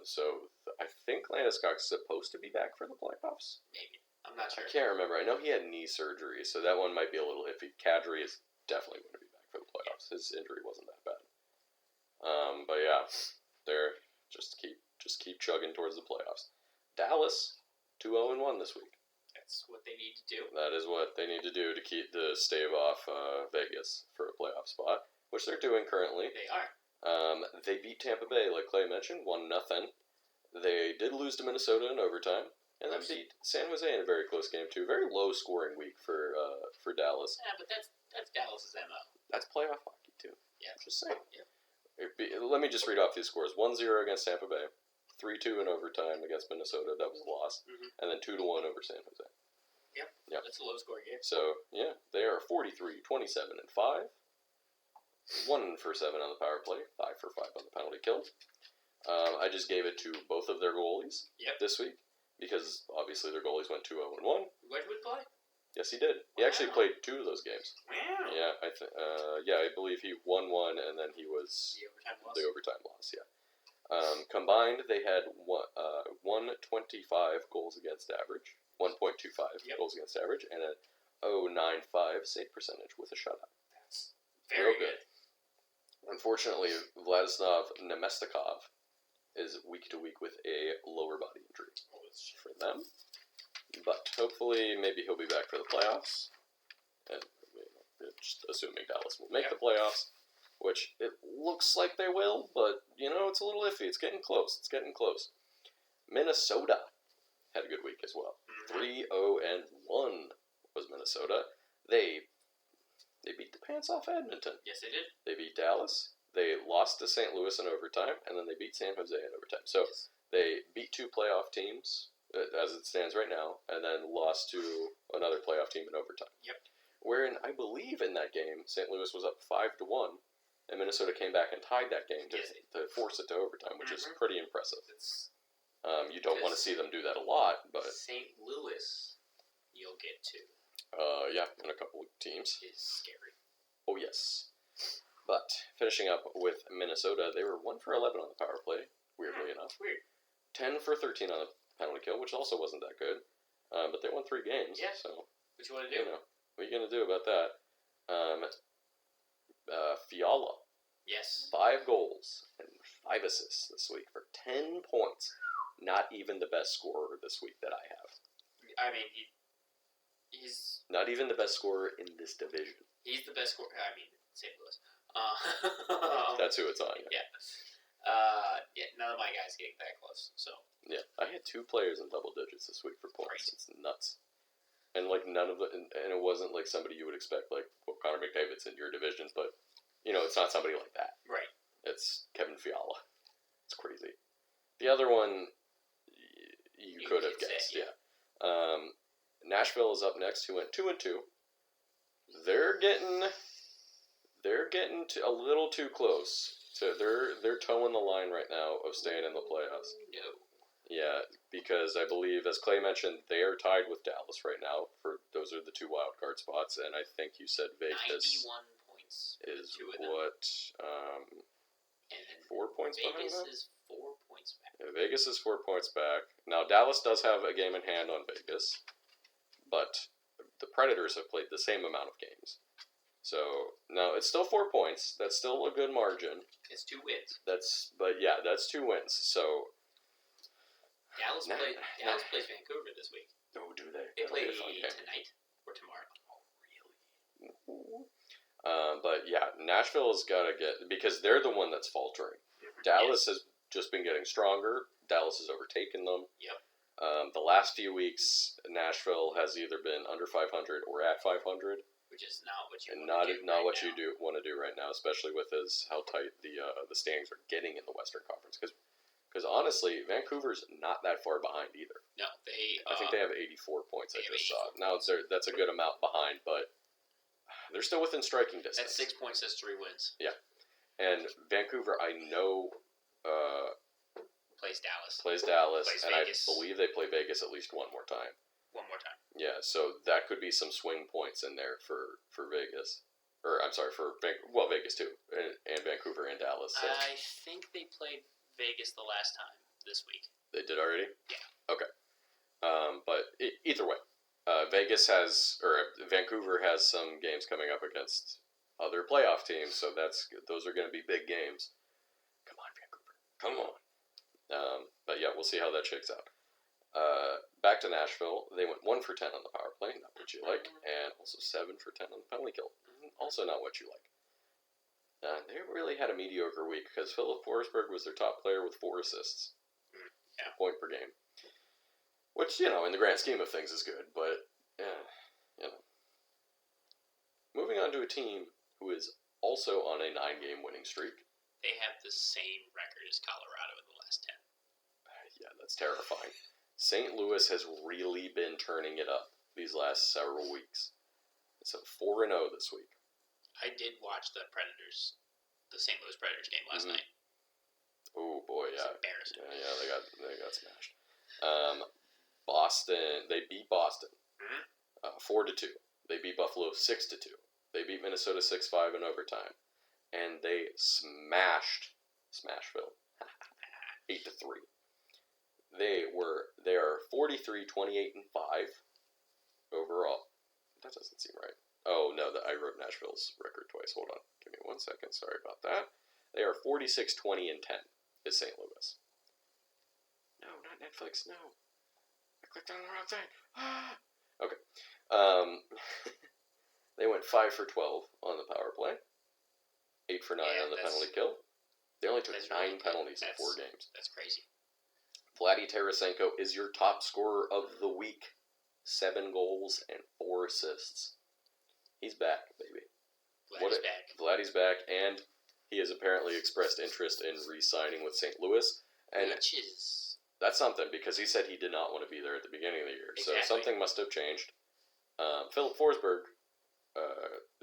So I think Landeskog's supposed to be back for the playoffs. Maybe. I'm not sure. I can't remember. I know he had knee surgery, so that one might be a little iffy. Kadri is definitely going to be back for the playoffs. His injury wasn't that bad. But yeah, they're just keep chugging towards the playoffs. Dallas 2-0-1 this week. That's what they need to do. That is what they need to do to stave off Vegas for a playoff spot, which they're doing currently. They are. They beat Tampa Bay, like Clay mentioned, 1-0. They did lose to Minnesota in overtime, and then beat San Jose in a very close game too. Very low scoring week for Dallas. Yeah, but that's Dallas's MO. That's playoff hockey too. Yeah, I'm just saying. Yeah. Let me just read off these scores: 1-0 against Tampa Bay, 3-2 in overtime against Minnesota. That was a loss, and then 2-1 over San Jose. Yeah, that's a low scoring game. So yeah, they are 43, 27, and 5. 1 for 7 on the power play, 5 for 5 on the penalty kill. I just gave it to both of their goalies this week because obviously their goalies went 2-0-1. Wedgwood play? Yes, he did. He actually played 2 of those games. Wow. Yeah, I believe he won 1 and then he was the overtime loss. Yeah. Combined, they had 125 goals against average, 1.25 goals against average, and a 0.95 save percentage with a shutout. That's very good. Unfortunately, Vladislav Nemestikov is week to week with a lower body injury for them. But hopefully, maybe he'll be back for the playoffs. And just assuming Dallas will make the playoffs, which it looks like they will, but it's a little iffy. It's getting close. Minnesota had a good week as well. 3-0-1 was Minnesota. They beat the pants off Edmonton. Yes, they did. They beat Dallas. They lost to St. Louis in overtime, and then they beat San Jose in overtime. So they beat 2 playoff teams as it stands right now, and then lost to another playoff team in overtime. Yep. Wherein I believe in that game, St. Louis was up 5-1, and Minnesota came back and tied that game to force it to overtime, which is pretty impressive. You don't want to see them do that a lot, but St. Louis, you'll get to. In a couple of teams. Is scary. Oh, yes. But finishing up with Minnesota, they were 1 for 11 on the power play, weirdly enough. Weird. 10 for 13 on the penalty kill, which also wasn't that good. But they won 3 games. Yeah. So, what you want to do? What are you going to do about that? Fiala. Yes. 5 goals and 5 assists this week for 10 points. Not even the best scorer this week that I have. I mean, he's... Not even the best scorer in this division. He's the best scorer. I mean, St. Louis. That's who it's on. Yeah. None of my guys getting that close. So. Yeah, I had 2 players in double digits this week for points. Crazy. It's nuts. And none of the, and it wasn't like somebody you would expect, like Connor McDavid's in your division, but it's not somebody like that. Right. It's Kevin Fiala. It's crazy. The other one, you could have guessed. Yeah. Nashville is up next, who went 2-2. They're getting a little too close. So they're towing the line right now of staying in the playoffs. No. Yeah, because I believe, as Clay mentioned, they are tied with Dallas right now. Those are the 2 wild card spots, and I think you said Vegas 91 points is what? And 4 points behind them. Vegas is 4 points back. Yeah, Vegas is 4 points back. Now Dallas does have a game in hand on Vegas. but the Predators have played the same amount of games. So, no, it's still 4 points. That's still a good margin. It's 2 wins. That's 2 wins. So, Dallas plays Vancouver this week. Oh, do they? They play tonight or tomorrow. Oh, really? But yeah, Nashville's got to get, because they're the one that's faltering. Dallas has just been getting stronger. Dallas has overtaken them. Yep. The last few weeks, Nashville has either been under 500 or at 500. Which is not what you want to do right now, especially with how tight the standings are getting in the Western Conference. Because honestly, Vancouver's not that far behind either. No, I think they have 84 points. I just saw. Now that's a good amount behind, but they're still within striking distance. That's 6 points. That's 3 wins. Yeah, and Vancouver, I know, plays Dallas. Plays and Vegas. I believe they play Vegas at least one more time. Yeah, so that could be some swing points in there for Vegas. Or, I'm sorry, Vegas too. And Vancouver and Dallas. So. I think they played Vegas the last time this week. They did already? Yeah. Okay. But either way, Vancouver has some games coming up against other playoff teams, so those are going to be big games. Come on, Vancouver. Come on. But yeah, we'll see how that shakes out. Back to Nashville, they went 1 for 10 on the power play, not what you like, and also 7 for 10 on the penalty kill, also not what you like. They really had a mediocre week because Philip Forsberg was their top player with 4 assists, a point per game, which in the grand scheme of things is good, but Moving on to a team who is also on a 9-game winning streak. They have the same record as Colorado in the last 10. Yeah, that's terrifying. St. Louis has really been turning it up these last several weeks. It's a 4-0 this week. I did watch the St. Louis Predators game last night. Oh boy, yeah. It's embarrassing. Yeah, they got smashed. Boston, they beat Boston 4-2. They beat Buffalo 6-2. They beat Minnesota 6-5 in overtime, and they smashed Smashville 8-3. They are 43, 28, and 5 overall. That doesn't seem right. Oh no, I wrote Nashville's record twice. Hold on, give me 1 second. Sorry about that. They are 46, 20, and 10. Is St. Louis? No, not Netflix. No, I clicked on the wrong thing. Okay. They went 5 for 12 on the power play, 8 for 9 on the penalty kill. They only took 9 penalties in 4 games. That's crazy. Vladdy Tarasenko is your top scorer of the week. 7 goals and 4 assists. He's back, baby. Vladdy's back, and he has apparently expressed interest in re-signing with St. Louis. And that's something, because he said he did not want to be there at the beginning of the year. Exactly. So something must have changed. Philip Forsberg,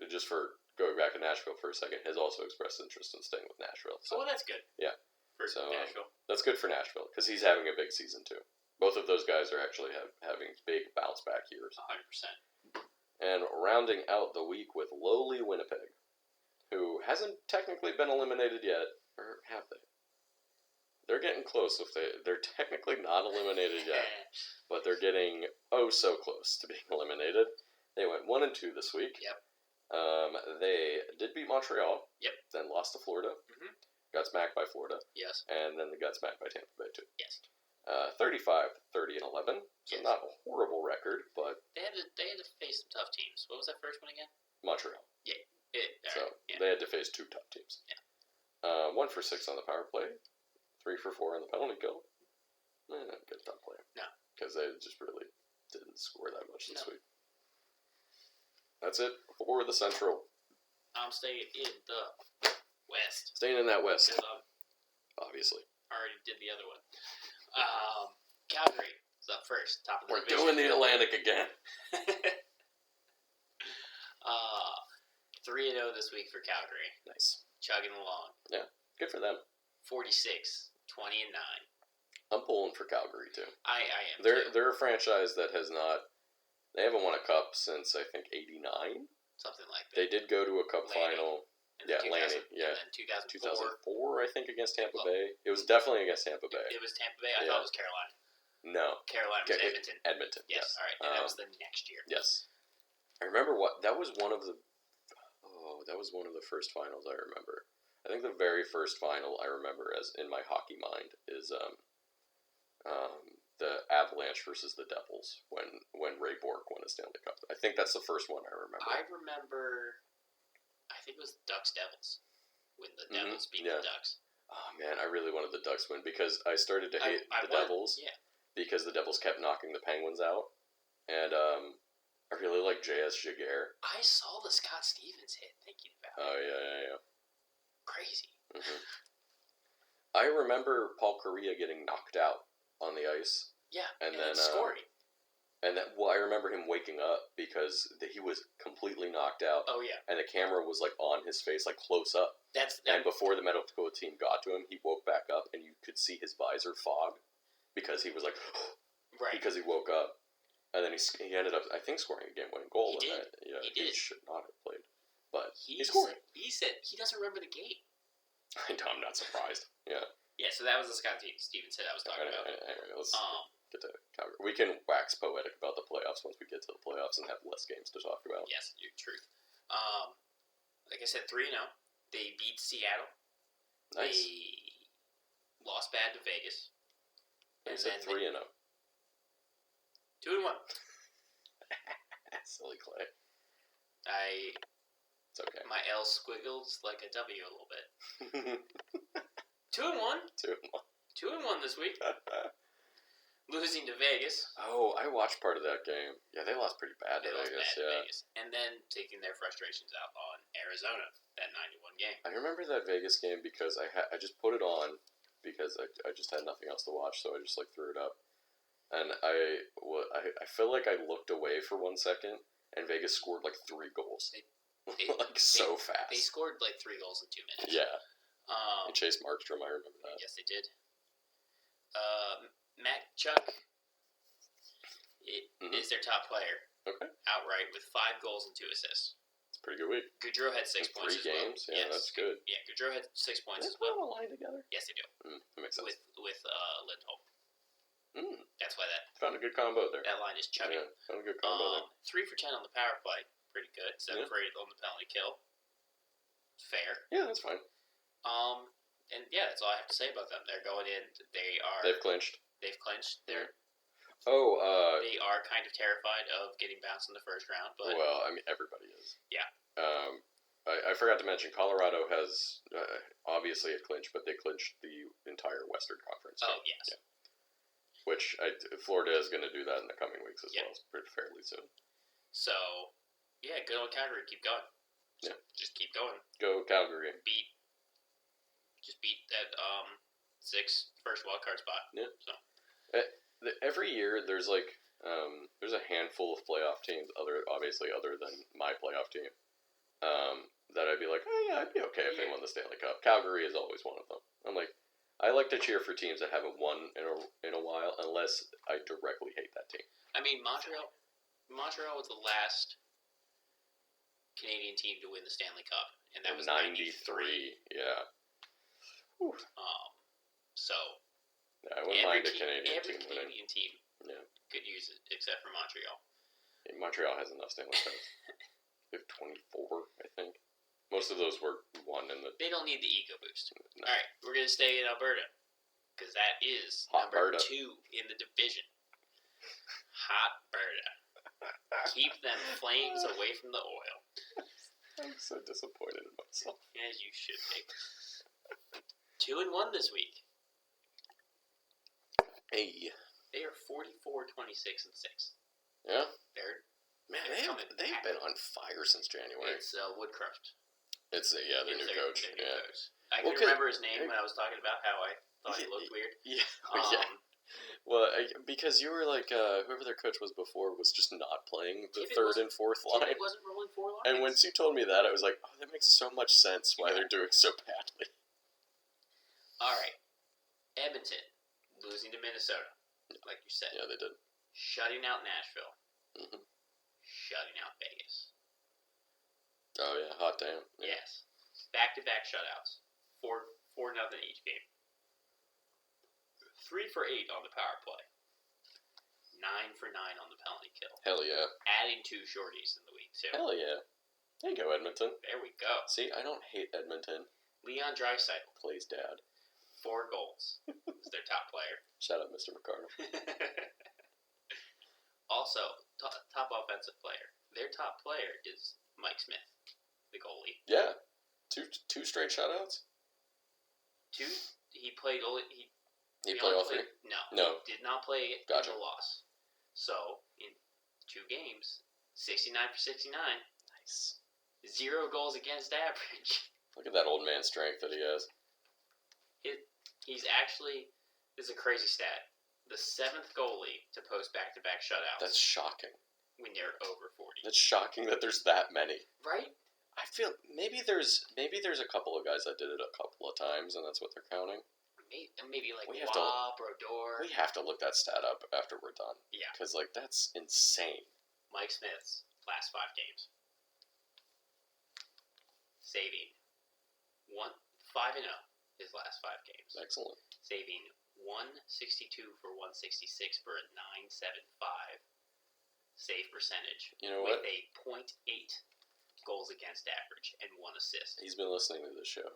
just for going back to Nashville for a second, has also expressed interest in staying with Nashville. So, that's good. Yeah. For Nashville. That's good for Nashville, because he's having a big season, too. Both of those guys are actually having big bounce-back years. 100%. And rounding out the week with lowly Winnipeg, who hasn't technically been eliminated yet, or have they? They're getting close. They're technically not eliminated yet, but they're getting so close to being eliminated. They went 1-2 this week. Yep. They did beat Montreal. Yep. Then lost to Florida. Mm-hmm. Got smacked by Florida. Yes. And then they got smacked by Tampa Bay too. Yes. 35, 30, and 11. So yes. Not a horrible record, but they had to face some tough teams. What was that first one again? Montreal. Yeah. They had to face 2 tough teams. Yeah. 1 for 6 on the power play. 3 for 4 on the penalty kill. Not a good top player. No. Because they just really didn't score that much this week. That's it for the Central. I'm staying in the West. Staying in that West. Obviously. Already did the other one. Calgary is up first. Top of the division. We're doing the Atlantic again. 3-0 this week for Calgary. Nice. Chugging along. Yeah. Good for them. 46, 20, and 9. I'm pulling for Calgary too. I am. They're a franchise that has not. They haven't won a cup since I think '89. Something like that. They did go to a cup final. Laney. Yeah. And then 2004, I think, against Tampa Bay. It was definitely against Tampa Bay. It was Tampa Bay. I thought it was Carolina. No. Carolina was Edmonton. Edmonton. Yes. All right. And that was the next year. Yes. I remember that was one of the. Oh, that was one of the first finals I remember. I think the very first final I remember, as in my hockey mind, is the Avalanche versus the Devils when Ray Bourque won a Stanley Cup. I think that's the first one I remember. I think it was Ducks Devils when the Devils beat the Ducks. Oh man, I really wanted the Ducks win because I started to hate the Devils. Yeah. Because the Devils kept knocking the Penguins out, and I really like J.S. Giguère. I saw the Scott Stevens hit. Thinking about. Oh yeah. Crazy. Mm-hmm. I remember Paul Kariya getting knocked out on the ice. Yeah, and then scoring. I remember him waking up because he was completely knocked out. Oh yeah. And the camera was like on his face, like close up. And before the medical team got to him, he woke back up, and you could see his visor fog because he was like, right, because he woke up, and then he ended up, I think, scoring a game-winning goal. He did. He should not have played, but he scored. He said he doesn't remember the game. I'm not surprised. Yeah. Yeah, so that was the Scott Stevens hit I was talking about. Anyway, let's get to Calgary. We can wax poetic about the playoffs once we get to the playoffs and have less games to talk about. Yes, you're truth. Like I said, 3-0. They beat Seattle. Nice. They lost bad to Vegas. I said 3-0. 2-1. Silly Clay. It's okay. My L squiggles like a W a little bit. 2-1. 2-1 this week. Losing to Vegas. Oh, I watched part of that game. Yeah, they lost pretty bad to Vegas. And then taking their frustrations out on Arizona, that 9-1 game. I remember that Vegas game because I just put it on because I just had nothing else to watch, so I just threw it up. And I feel like I looked away for 1 second, and Vegas scored 3 goals. So fast. They scored 3 goals in 2 minutes. Yeah. And Chase Markstrom, I remember that. Yes, they did. Matt Chuck is their top player. Okay. Outright with 5 goals and 2 assists. It's a pretty good week. Goudreau had 6 points 3 games? Well. Yeah, that's good. Yeah, Goudreau had 6 points as well. They all line together? Yes, they do. That makes sense. With Lindholm. That's why that... Found a good combo there. That line is chugging. Yeah, found a good combo there. 3 for 10 on the power play. Pretty good. 7 for 8 on the penalty kill. Fair. Yeah, that's fine. And yeah, that's all I have to say about them. They're going in. They've clinched. They've clinched. They are kind of terrified of getting bounced in the first round. But well, I mean, everybody is. Yeah. I forgot to mention Colorado has obviously a clinch, but they clinched the entire Western Conference. Oh yes. Yeah. Which Florida is going to do that in the coming weeks as well, pretty fairly soon. So, yeah, good old Calgary. Keep going. Yeah. Just keep going. Go Calgary. Beat that 6 first wild card spot. Yeah. So every year there's there's a handful of playoff teams other than my playoff team that I'd be like, oh yeah, I'd be okay if they won the Stanley Cup. Calgary is always one of them. I'm like, I like to cheer for teams that haven't won in a while unless I directly hate that team. I mean, Montreal was the last Canadian team to win the Stanley Cup, and that was 93. Yeah. Whew. So yeah, I wouldn't mind a Canadian team. Every Canadian team could use it, except for Montreal. Yeah, Montreal has enough Stanley Cups. They have 24, I think. Most of those were won in the... They don't need the ego boost. No. All right, we're going to stay in Alberta, because that is Hot-Berta. number 2 in the division. Hot-Berta. Keep them flames away from the oil. I'm so disappointed in myself. As you should be. 2-1 this week. Hey. They are 44, 26, and 6. Yeah? They've been on fire since January. It's Woodcroft. It's their new coach. Coach. I can remember his name when I was talking about how I thought he looked weird. Yeah. Well, because you were like, whoever their coach was before was just not playing the third and fourth line. It wasn't rolling 4 lines. And once you told me that, I was like, oh, that makes so much sense why they're doing so badly. All right. Edmonton losing to Minnesota, like you said. Yeah, they did. Shutting out Nashville. Mm-hmm. Shutting out Vegas. Oh, yeah. Hot damn. Yeah. Yes. Back-to-back shutouts. 4-0 each game. 3 for 8 on the power play. 9 for 9 on the penalty kill. Hell yeah. Adding 2 shorties in the week, too. Hell yeah. There you go, Edmonton. There we go. See, I don't hate Edmonton. Leon Draisaitl. Plays dad. 4 goals. Is their top player. Shout out Mr. McCarter. Also, top offensive player. Their top player is Mike Smith, the goalie. Yeah. Two straight shutouts? 2. He played only... He played all 3? No. He did not play Gotcha. in the loss. So, in 2 games, 69 for 69. Nice. 0 goals against average. Look at that old man strength that he has. He's actually... This is a crazy stat. The 7th goalie to post back-to-back shutouts. That's shocking. When they're over 40. That's shocking that there's that many. Right? I feel maybe there's a couple of guys that did it a couple of times, and that's what they're counting. Maybe like We Brodeur. We have to look that stat up after we're done. Yeah. Because that's insane. Mike Smith's last 5 games. Saving 5-0 his last 5 games. Excellent. Saving 162 for 166 for a 9.75 save percentage. You know with what? a .8 goals against average and 1 assist. He's been listening to this show.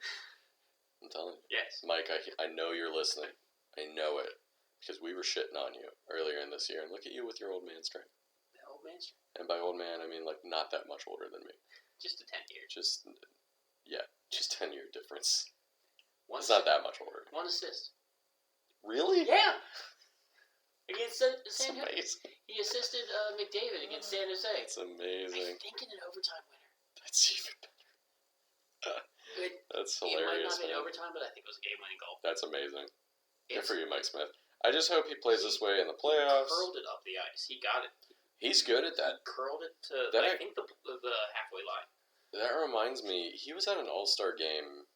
I'm telling you. Yes. Mike, I know you're listening. I know it. Because we were shitting on you earlier in this year, and look at you with your old man strength. The old man strength. And by old man, I mean not that much older than me. Just a 10 year. Just 10-year difference. It's not that much older. 1 assist. Really? Yeah. Against That's amazing. He assisted McDavid against San Jose. That's amazing. I think in an overtime winner. That's even better. That's hilarious. It might not be man. overtime, but I think it was a game-winning goal. That's amazing. Good for you, Mike Smith. I just hope he plays this way in the playoffs. Curled it up the ice. He got it. He's good at that. Curled it to I think the halfway line. That reminds me, he was at an All-Star game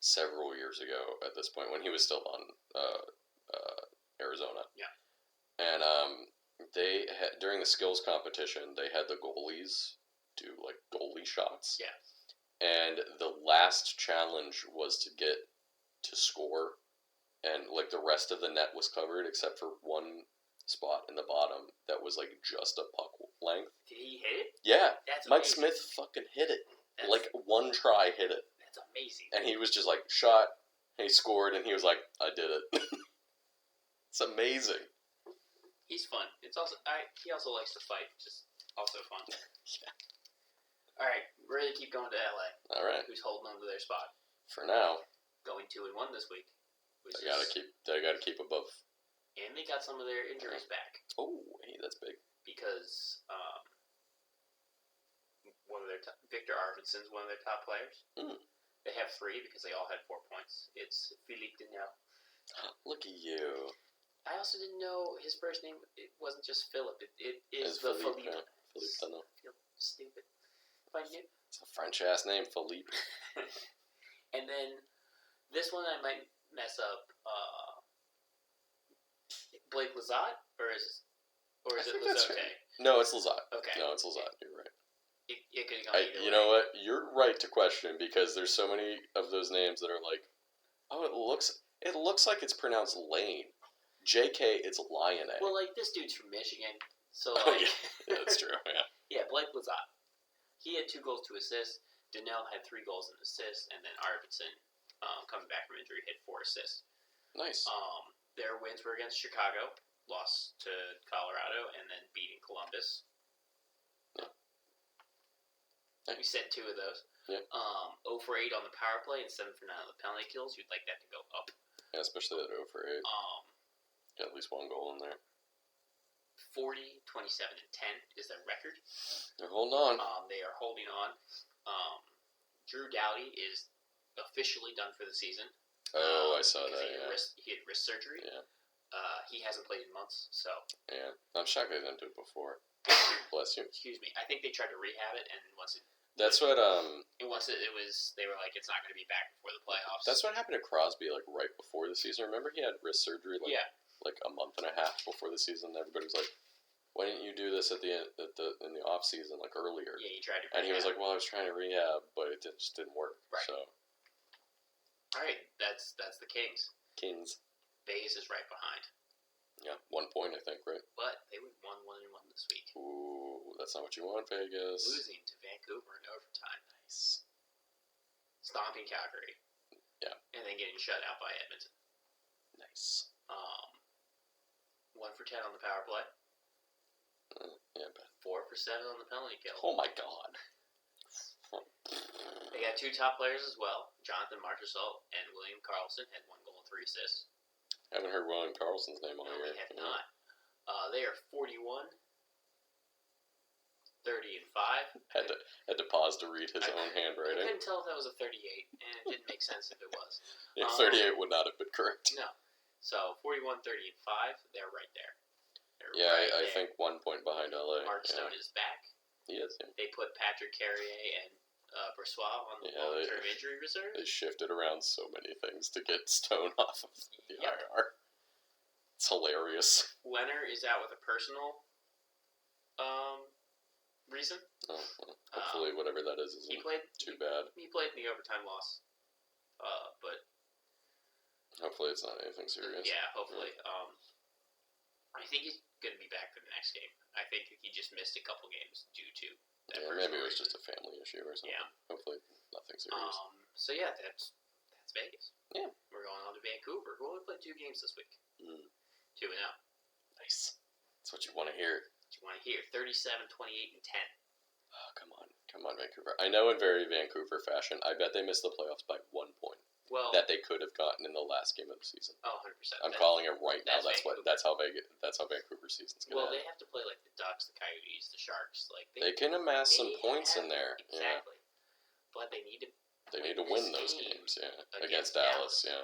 several years ago at this point when he was still on Arizona. Yeah. And they had, during the skills competition, they had the goalies do goalie shots. Yeah. And the last challenge was to get to score, and the rest of the net was covered except for one spot in the bottom that was just a puck length. Did he hit it? Yeah. That's Mike amazing. Smith fucking hit it. One try hit it. That's amazing. And he was just shot, and he scored, and he was like, I did it. It's amazing. He's fun. It's also he also likes to fight, just also fun. Yeah. All right, we're gonna keep going to LA. All right. Who's holding on to their spot? For now, Going 2-1 this week. they gotta keep above. And they got some of their injuries back Oh, hey, that's big. because one of their Victor Arvidsson's one of their top players. Mm. They have 3 because they all had 4 points. It's Philippe Deneau. Look at you. I also didn't know his first name. It wasn't just Philip. It is It's the Philippe. Philippe. Philippe Deneau. I feel stupid. If I knew. It's a French ass name, Philippe. And then this one I might mess up. Blake Lizotte, or is it Lizotte? Right. No, it's Lizotte. Okay. No, it's Lizotte. You're right. It could have gone either way. You know what? You're right to question because there's so many of those names that are oh, it looks like it's pronounced Lane. JK, it's Lion A. Well, this dude's from Michigan, so yeah, that's true. Yeah. Yeah, Blake Lizotte. He had 2 goals, 2 assists. Deneau had 3 goals and assists, and then Arvidsson, coming back from injury, had 4 assists. Nice. Their wins were against Chicago, lost to Colorado, and then beating Columbus. Yeah. We said 2 of those. Yeah. 0 for 8 on the power play and 7 for 9 on the penalty kills. You'd like that to go up. Yeah, especially that 0 for 8. Got at least 1 goal in there. 40, 27, and 10 is their record. They're holding on. They are holding on. Drew Doughty is officially done for the season. Oh, I saw that. He had wrist surgery. Yeah. He hasn't played in months, so. Yeah, I'm shocked they didn't do it before. Bless you. Excuse me. I think they tried to rehab it, and once it. That's what It was. They were like, it's not going to be back before the playoffs. That's what happened to Crosby right before the season. Remember he had wrist surgery a month and a half before the season. Everybody was like, "Why didn't you do this in the off season earlier?" Yeah, he tried to. And he was like, "Well, I was trying to rehab, but it just didn't work." Right. So. All right, that's the Kings. Kings. Vegas is right behind. Yeah, 1 point, I think, right? But they would 1-1 this week. Ooh, that's not what you want, Vegas. Losing to Vancouver in overtime. Nice. Stomping Calgary. Yeah. And then getting shut out by Edmonton. Nice. 1 for 10 on the power play. Yeah, but 4 for 7 on the penalty kill. Oh my god. They got 2 top players as well. Jonathan Marchessault and William Karlsson had 1 goal and 3 assists. Haven't heard William Karlsson's name on No, here. we have not. They are 41, 30, and 5. Had to pause to read his own handwriting. I couldn't tell if that was a 38, and it didn't make sense if it was. Yeah, 38 would not have been correct. No. So 41, 30, and 5, they're right there. I think 1 point behind LA. Mark Stone is back. He is, yeah. They put Patrick Carrier and Brossoit on the long-term injury reserve. They shifted around so many things to get Stone off of the IR. It's hilarious. Leonard is out with a personal reason. Hopefully, whatever that is isn't too bad. He played in the overtime loss, but hopefully it's not anything serious. Yeah, hopefully. I think he's going to be back for the next game. I think he just missed a couple games due to that. Yeah, maybe it was just a family issue or something. Yeah. Hopefully nothing serious. So yeah, that's Vegas. Yeah. We're going on to Vancouver, who only played 2 games this week. 2-0. Nice. That's what you want to hear. You want to hear 37, 28, and 10. Oh, come on, Vancouver. I know in very Vancouver fashion, I bet they missed the playoffs by 1 point. Well, that they could have gotten in the last game of the season. Oh, 100%. I'm calling it right now. That's how Vancouver's season's going to Well, they have to play like the Ducks, the Coyotes, the Sharks. Like they can amass some points in there. Exactly. Yeah. But they need to. They need to win those games, against Dallas, and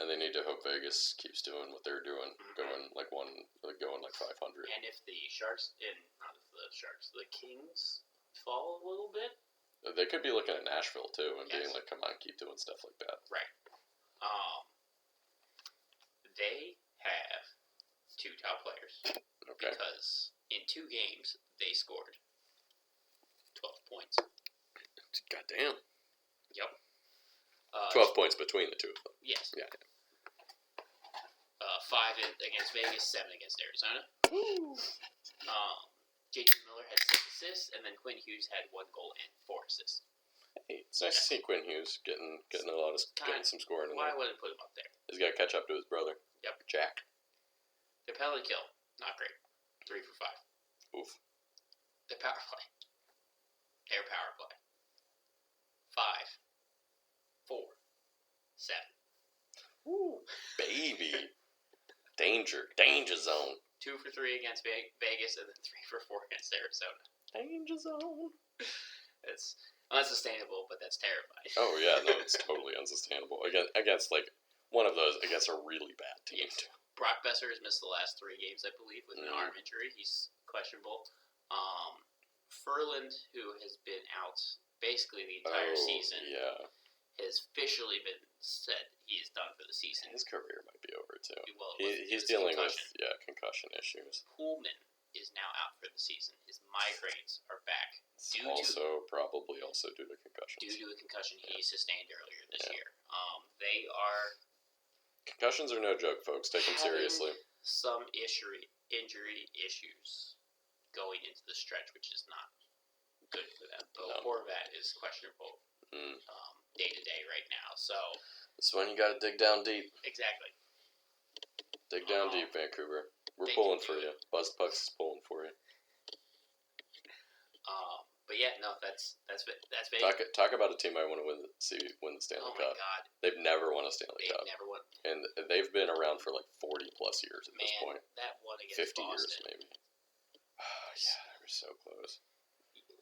they need to hope Vegas keeps doing what they're doing, going like 500. And if the the Kings fall a little bit. They could be looking at Nashville too and being like, "Come on, keep doing stuff like that." Right. They have 2 top players. Okay. Because in 2 games they scored 12 points. God damn. Yep. 12 points between the 2 of them. Yes. Yeah. 5 against Vegas, 7 against Arizona. Woo. J.T. Miller had 6 assists, and then Quinn Hughes had 1 goal and 4 assists. Hey, it's nice to see Quinn Hughes getting some scoring in Why there. wouldn't put him up there? He's got to catch up to his brother. Yep. Jack. The penalty kill, not great. 3 for 5. Oof. The power play. Their power play. 5, 4, 7. Woo, baby. Danger zone. 2 for 3 against Vegas, and then 3 for 4 against Arizona. Danger zone. It's unsustainable, but that's terrifying. Oh yeah, no, it's totally unsustainable. Against like one of those against a really bad team. Yes. Brock Besser has missed the last 3 games, I believe, with an arm injury. He's questionable. Ferland, who has been out basically the entire season, has officially been said he is done for the season. His career might be over too. Well, he's dealing with concussion issues. Pullman is now out for the season. His migraines are back. Probably also due to concussions. Due to a concussion he sustained earlier this year. They are... Concussions are no joke, folks. Take them seriously. Some injury issues going into the stretch, which is not good for them. But Horvat is questionable day to day right now. So this one you got to dig down deep. Exactly. Dig down deep, Vancouver. We're pulling for you. BuzzPucks is pulling for you. But yeah, no, that's Vegas. Talk about a team I want to win the Stanley Cup. Oh my God, they've never won a Stanley Cup. Never won, and they've been around for like 40 plus years at this point. That one against 50 Boston. years maybe. Yeah, they were so close.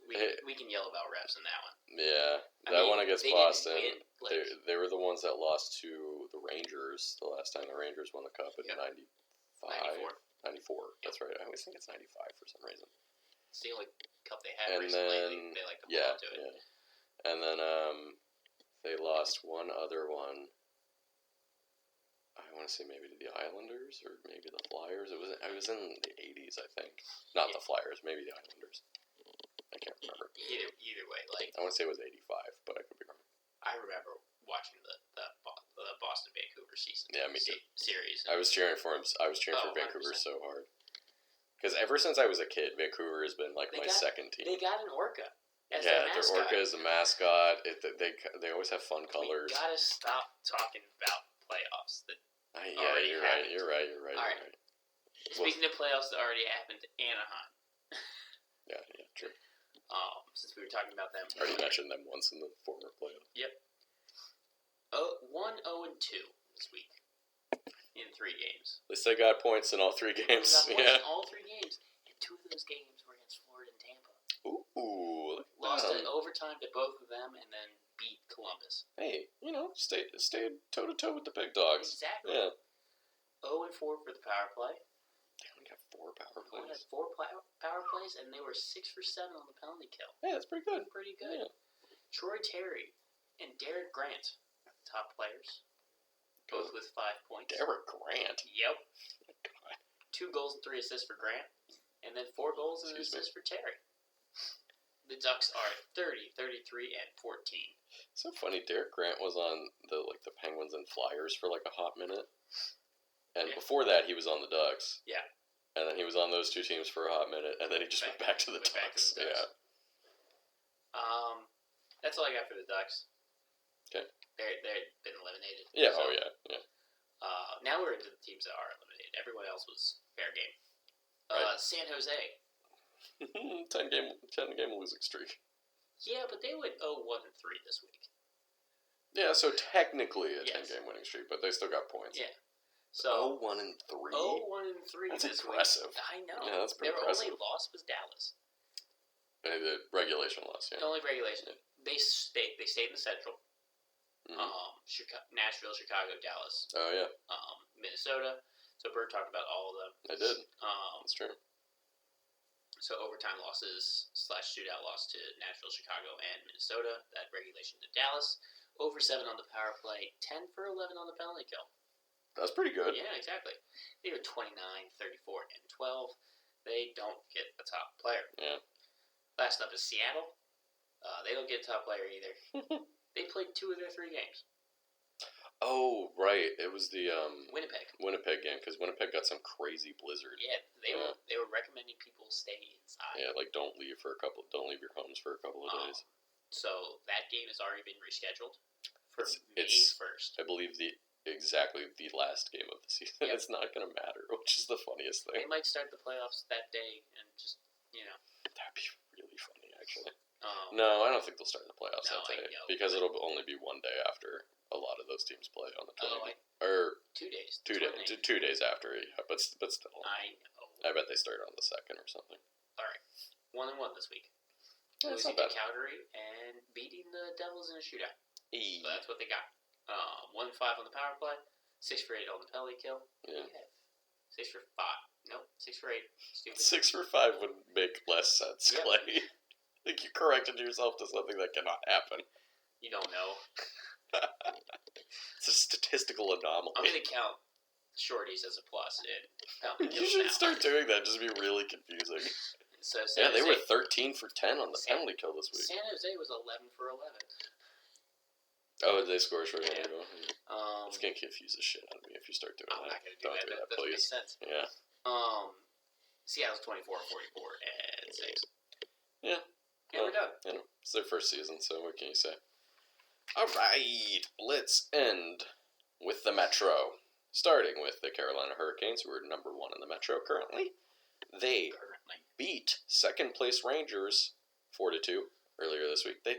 We can yell about refs in that one. Yeah, that one against Boston. They were the ones that lost to the Rangers the last time the Rangers won the Cup in 94. That's right. I always think it's 95 for some reason. It's the only cup they had recently. They like to hold on to it. Yeah. And then they lost one other one. I want to say maybe to the Islanders or maybe the Flyers. It was in the 80s, I think. Not the Flyers, maybe the Islanders. I can't remember. Either way, like I want to say it was 85, but I could be wrong. I remember watching the Boston Vancouver season. Yeah, me too. Series. I was cheering for him. I was cheering for Vancouver 100%. so hard. Because ever since I was a kid, Vancouver has been like my second team. They got an orca as their mascot. orca is a mascot. They always have fun colors. We gotta stop talking about playoffs. You're right. All right. Speaking of playoffs that already happened, Anaheim. Yeah, true. Since we were talking about them. Already mentioned them once in the former playoffs. Yep. 1-0-2 this week in 3 games. At least they got points in all 3 games. In all 3 games. And 2 of those games were against Florida and Tampa. Ooh. Lost in overtime to both of them and then beat Columbus. Hey, stay toe-to-toe with the big dogs. Exactly. Yeah. 0-4 for the power play. They only got 4 power They plays. had 4 power plays, and they were 6 for 7 on the penalty kill. Hey, that's pretty good. Pretty good. Yeah. Troy Terry and Derek Grant, top players, both with 5 points. Derek Grant? Yep. God. 2 goals and 3 assists for Grant, and then 4 goals and an assist for Terry. The Ducks are 30, 33, and 14. So funny, Derek Grant was on the Penguins and Flyers for like a hot minute. And before that, he was on the Ducks. Yeah. And then he was on those 2 teams for a hot minute, and then he just went back to the Ducks. Yeah. That's all I got for the Ducks. Okay. They've been eliminated. Yeah, so, yeah. Now we're into the teams that are eliminated. Everyone else was fair game. Right. San Jose. 10 game losing streak. Yeah, but they went 0-1-3 this week. Yeah, so technically a 10-game winning streak, but they still got points. Yeah. So 0-1-3. 0-1-3. That's this impressive. Week. I know. Yeah, that's pretty impressive. Their only loss was Dallas. The regulation loss, yeah. The only regulation. Yeah. They stayed in the Central. Mm-hmm. Nashville, Chicago, Dallas. Oh yeah. Minnesota. So Bert talked about all of them. I did. That's true. So overtime losses / shootout loss to Nashville, Chicago, and Minnesota. That regulation to Dallas. Over 7 on the power play. 10 for 11 on the penalty kill. That's pretty good. Yeah, exactly. They were 29, 34, and 12. They don't get a top player. Yeah. Last up is Seattle. They don't get a top player either. They played 2 of their 3 games. Oh, right. It was the Winnipeg game, because Winnipeg got some crazy blizzard. Yeah, they were recommending people stay inside. Yeah, don't leave your homes for a couple of days. So that game has already been rescheduled for May 1st. I believe exactly the last game of the season. Yep. It's not going to matter, which is the funniest thing. They might start the playoffs that day and just, That'd be really funny, actually. No, I don't think they'll start the playoffs that day, because it'll only be one day after a lot of those teams play on the 20th. Or 2 days. 2 days after, yeah, but still. I know. I bet they start on the 2nd or something. All right. 1-1 this week. Yeah, losing to Calgary and beating the Devils in a shootout. Hey. So that's what they got. 1-5 on the power play, 6 for 8 on the penalty kill. Yeah. 6 for 5. Nope, 6 for 8. Stupid. 6 for 5 would make less sense, Yep. Clay. I think you corrected yourself to something that cannot happen. You don't know. It's a statistical anomaly. I'm going to count shorties as a plus in penalty You kills should now. start doing that. Just be really confusing. So yeah, they were 13 for 10 on the penalty kill this week. San Jose was 11 for 11. Oh, they scored short Yeah. ago. It's going to confuse the shit out of me if you start doing I'm that. not going to do that. That doesn't make sense. Yeah. Seattle's 24, 44, and 6. Yeah. And we're done. You know, it's their first season, so what can you say? All right, let's end with the Metro. Starting with the Carolina Hurricanes, who are number 1 in the Metro currently. They beat second-place Rangers 4-2 earlier this week. They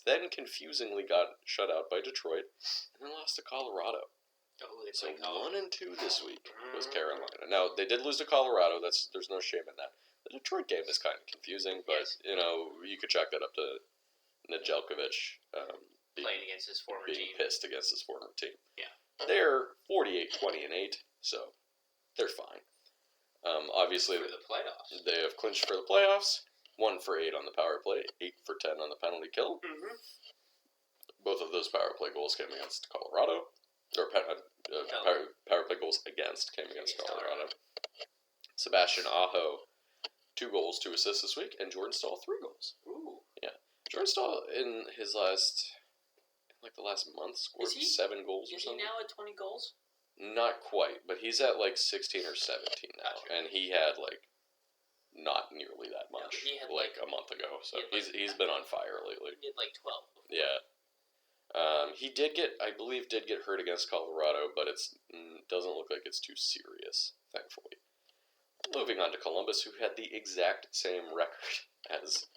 then confusingly got shut out by Detroit and then lost to Colorado. Oh, they So played Colorado. 1-2 this week was Carolina. Now, they did lose to Colorado. There's no shame in that. The Detroit game is kind of confusing, but, you could chalk that up to Nedeljkovic playing against his former being team. pissed against his former team. Yeah. They're 48-20-8, so they're fine. Obviously, for the playoffs. They have clinched for the playoffs. 1 for 8 on the power play, 8 for 10 on the penalty kill. Mm-hmm. Both of those power play goals came against Colorado. Or power play goals came against Colorado. Sebastian Aho, 2 goals, 2 assists this week, and Jordan Staal 3 goals. Ooh. Yeah. Jordan Staal in his last like the last month, scored Is he- 7 goals or Is he something. now at 20 goals? Not quite, but he's at like 16 or 17 now, Gotcha. and he had like not nearly that No, much he had, like a month ago. So he had, he's been on fire lately. He had like 12 before. Yeah. He did get, I believe, hurt against Colorado, but it's doesn't look like it's too serious, thankfully. Moving on to Columbus, who had the exact same record as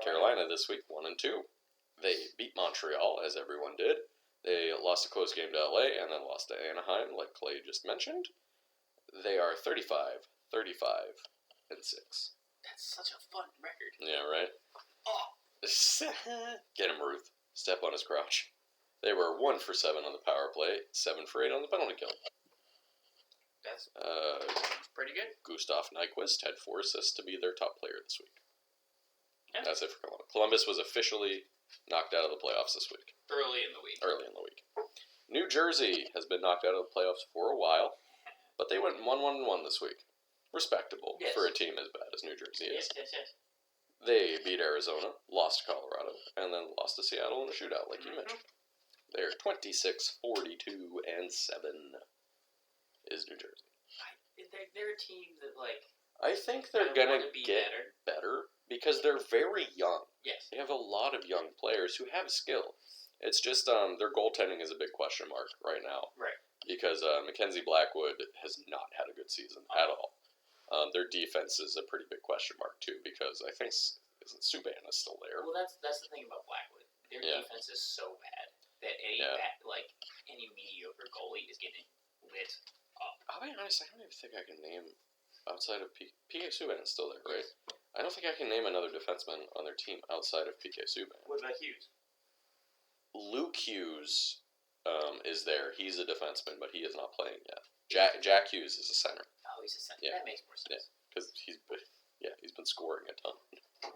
Carolina this week, 1-2. They beat Montreal, as everyone did. They lost a close game to LA and then lost to Anaheim, like Clay just mentioned. They are 35, 35, and 6. That's such a fun record. Yeah, right? Oh. Get him, Ruth. Step on his crotch. They were 1 for 7 on the power play, 7 for 8 on the penalty kill. That's pretty good. Gustav Nyquist had 4 assists to be their top player this week. Yeah. That's it for Columbus. Columbus was officially knocked out of the playoffs this week. Early in the week. New Jersey has been knocked out of the playoffs for a while, but they went 1-1-1 this week. Respectable for a team as bad as New Jersey is. Yes. They beat Arizona, lost to Colorado, and then lost to Seattle in a shootout, like you mentioned. They're 26, 42, and 7 is New Jersey. They're a team that, like... I think they're going to get better because they're very young. Yes. They have a lot of young players who have skill. It's just their goaltending is a big question mark right now. Right. Because Mackenzie Blackwood has not had a good season at all. Their defense is a pretty big question mark, too, because I think Subban is still there. Well, that's the thing about Blackwood. Their defense is so bad that any mediocre goalie is getting lit up. I'll be honest, I don't even think I can name, outside of P.K. Subban is still there, right? I don't think I can name another defenseman on their team outside of P.K. Subban. What about Hughes? Luke Hughes is there. He's a defenseman, but he is not playing yet. Jack Hughes is a center. Oh, he's a center. Yeah. That makes more sense. Yeah, because he's been scoring a ton.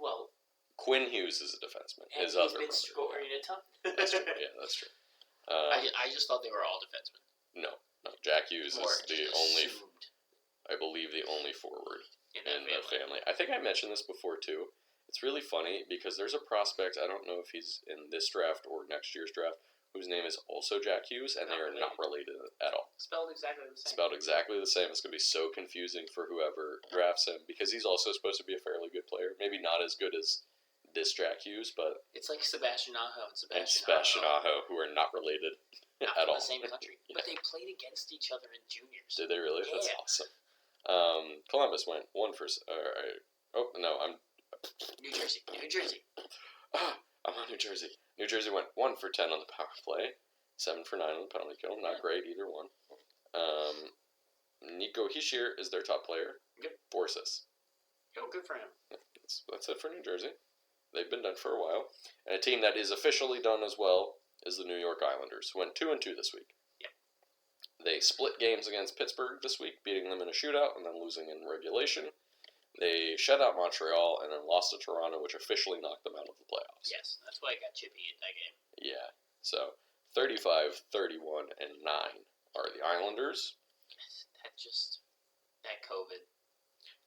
Well, Quinn Hughes is a defenseman. And he's been scoring a ton. That's true. Yeah, that's true. I just thought they were all defensemen. No. Jack Hughes is the only, I believe, the only forward in the family. I think I mentioned this before too. It's really funny because there's a prospect, I don't know if he's in this draft or next year's draft, whose name is also Jack Hughes, and they are not related at all. Spelled exactly the same. Spelled exactly the same. It's going to be so confusing for whoever drafts him because he's also supposed to be a fairly good player. Maybe not as good as this Jack Hughes, but... It's like Sebastian Aho and Sebastian Aho, who are not related at all. Not from the same country. But they played against each other in juniors. Did they really? Yeah. That's awesome. Columbus went 1 for... New Jersey. I'm on New Jersey. New Jersey went 1 for 10 on the power play, 7 for 9 on the penalty kill. Not great, either one. Nico Hischier is their top player. Yep. 4 assists. Oh, good for him. That's it for New Jersey. They've been done for a while. And a team that is officially done as well is the New York Islanders, who went 2-2 this week. Yep. They split games against Pittsburgh this week, beating them in a shootout and then losing in regulation. They shut out Montreal and then lost to Toronto, which officially knocked them out of the playoffs. Yes, that's why I got chippy in that game. Yeah. So, 35, 31, and 9 are the Islanders. That COVID.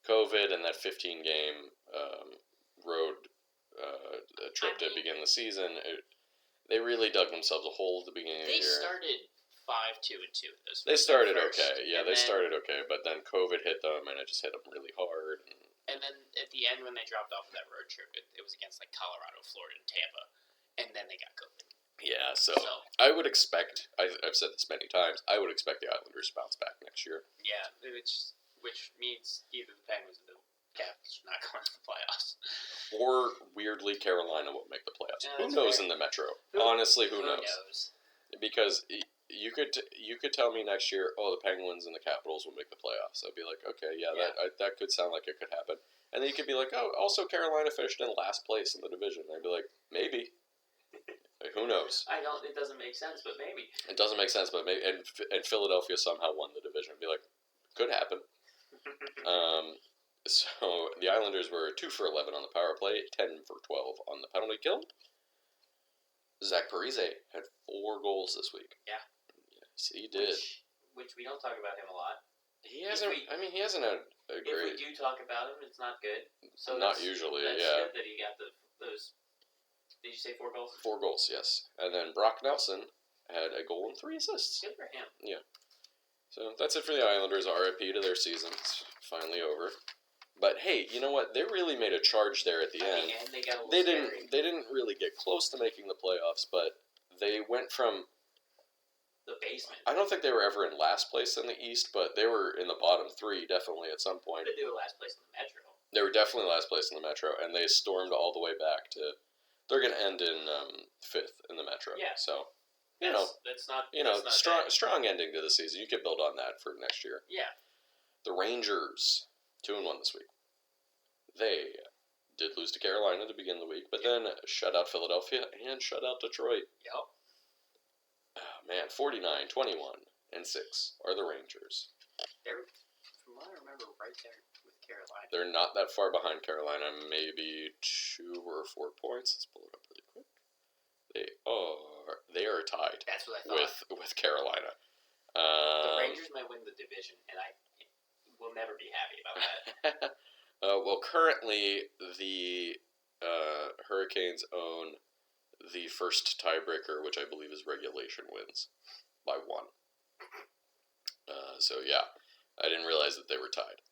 COVID and that 15-game road trip to begin the season, they really dug themselves a hole at the beginning of the year. They started 5-2-2. They started okay. Yeah, they started okay, but then COVID hit them, and it just hit them really hard. And then at the end, when they dropped off of that road trip, it was against like Colorado, Florida, and Tampa, and then they got COVID. Yeah, so I would expect, I've said this many times, I would expect the Islanders to bounce back next year. Yeah, which means either the Penguins or the Caps are not going to the playoffs. Or, weirdly, Carolina won't make the playoffs. Yeah, who knows in the Metro? Honestly, who knows? Because you could tell me next year, oh, the Penguins and the Capitals will make the playoffs. I'd be like, okay, yeah. That could sound like it could happen. And then you could be like, oh, also Carolina finished in last place in the division. I'd be like, maybe. Who knows? It doesn't make sense, but maybe. It doesn't make sense, but maybe. And Philadelphia somehow won the division. I'd be like, could happen. So the Islanders were 2 for 11 on the power play, 10 for 12 on the penalty kill. Zach Parise had 4 goals this week. Yeah. Yes, he did. Which we don't talk about him a lot. He hasn't had a great... If we do talk about him, it's not good. So not usually, that's yeah. good that he got those Did you say 4 goals? 4 goals, yes. And then Brock Nelson had a goal and 3 assists. Good for him. Yeah. So that's it for the Islanders. RIP to their season. It's finally over. But hey, you know what? They really made a charge there at the end. They got a little scary. They didn't really get close to making the playoffs, but they went from the basement. I don't think they were ever in last place in the East, but they were in the bottom 3 definitely at some point. They were last place in the Metro. They were definitely last place in the Metro, and they stormed all the way back to. They're going to end in 5th in the Metro. Yeah. So, that's not strong ending to the season. You could build on that for next year. Yeah. The Rangers 2-1 this week. They did lose to Carolina to begin the week, but then shut out Philadelphia and shut out Detroit. Yep. Oh, man, 49, 21, and 6 are the Rangers. They're, from what I remember, right there with Carolina. They're not that far behind Carolina, maybe 2 or 4 points. Let's pull it up really quick. They are tied. That's what I thought. With Carolina. The Rangers might win the division, and I will never be happy about that. Well, currently the Hurricanes own the first tiebreaker, which I believe is regulation wins by 1. So yeah, I didn't realize that they were tied.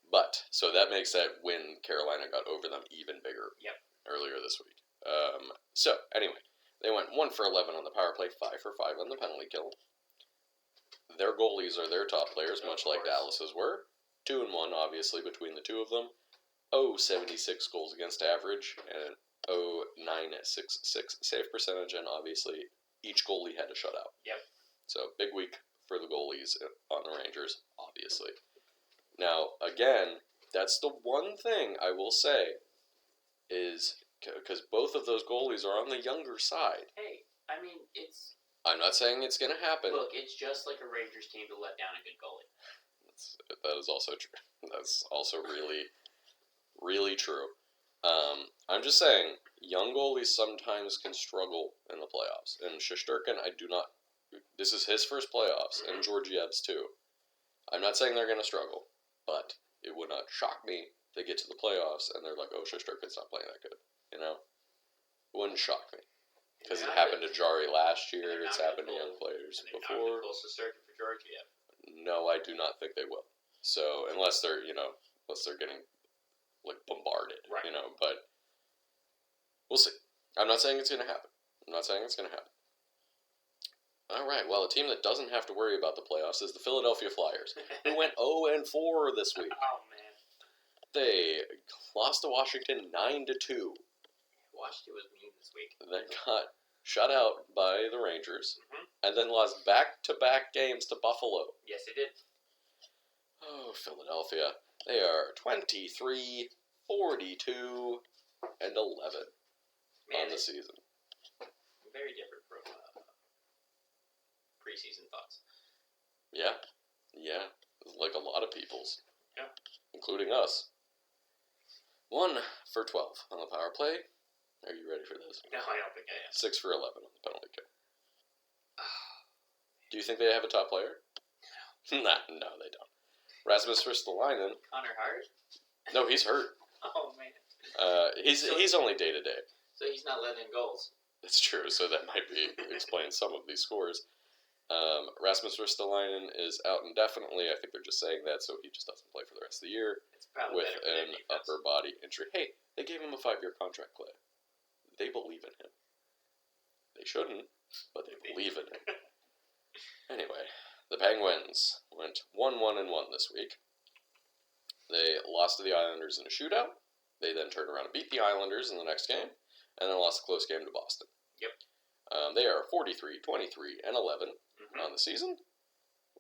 But so that makes that win Carolina got over them even bigger. Yep. Earlier this week. So anyway, they went 1 for 11 on the power play, 5 for 5 on the penalty kill. Their goalies are their top players, much like Dallas's were. 2-1, obviously, between the two of them. 0.76 goals against average and 0.966 save percentage, and obviously each goalie had a shutout. Yep. So big week for the goalies on the Rangers, obviously. Now, again, that's the one thing I will say is because both of those goalies are on the younger side. Hey, I mean, it's... I'm not saying it's going to happen. Look, it's just like a Rangers team to let down a good goalie. That is also true. That's also really, really true. I'm just saying, young goalies sometimes can struggle in the playoffs. And Shesterkin, I do not... This is his first playoffs, and Georgiev's too. I'm not saying they're going to struggle, but it would not shock me if they get to the playoffs and they're like, oh, Shesterkin's not playing that good. You know? It wouldn't shock me. Because it happened to Jari last year. It's happened to young players before. For Georgiev. No, I do not think they will. So unless they're getting like bombarded, right. But we'll see. I'm not saying it's going to happen. All right. Well, a team that doesn't have to worry about the playoffs is the Philadelphia Flyers, who went 0-4 this week. Oh man. They lost to Washington 9-2. Washington was mean this week. They got shut out by the Rangers, and then lost back-to-back games to Buffalo. Yes, they did. Oh, Philadelphia. They are 23, 42, and 11 on the season. Very different from preseason thoughts. Yeah. Like a lot of people's. Yeah. Including us. 1 for 12 on the power play. Are you ready for this? No, I don't think I am. 6 for 11 on the penalty kill. Do you think they have a top player? No. No, they don't. Rasmus Ristolainen. Connor Hart? No, he's hurt. Oh, man. He's only day-to-day. So he's not letting in goals. That's true, so that might explain some of these scores. Rasmus Ristolainen is out indefinitely. I think they're just saying that so he just doesn't play for the rest of the year. It's probably with an upper body injury. Hey, they gave him a 5-year contract, Clay. They believe in him. They shouldn't, but they believe in him. Anyway, the Penguins went 1-1-1 this week. They lost to the Islanders in a shootout. They then turned around and beat the Islanders in the next game, and then lost a close game to Boston. Yep. They are 43, 23, and 11 on the season.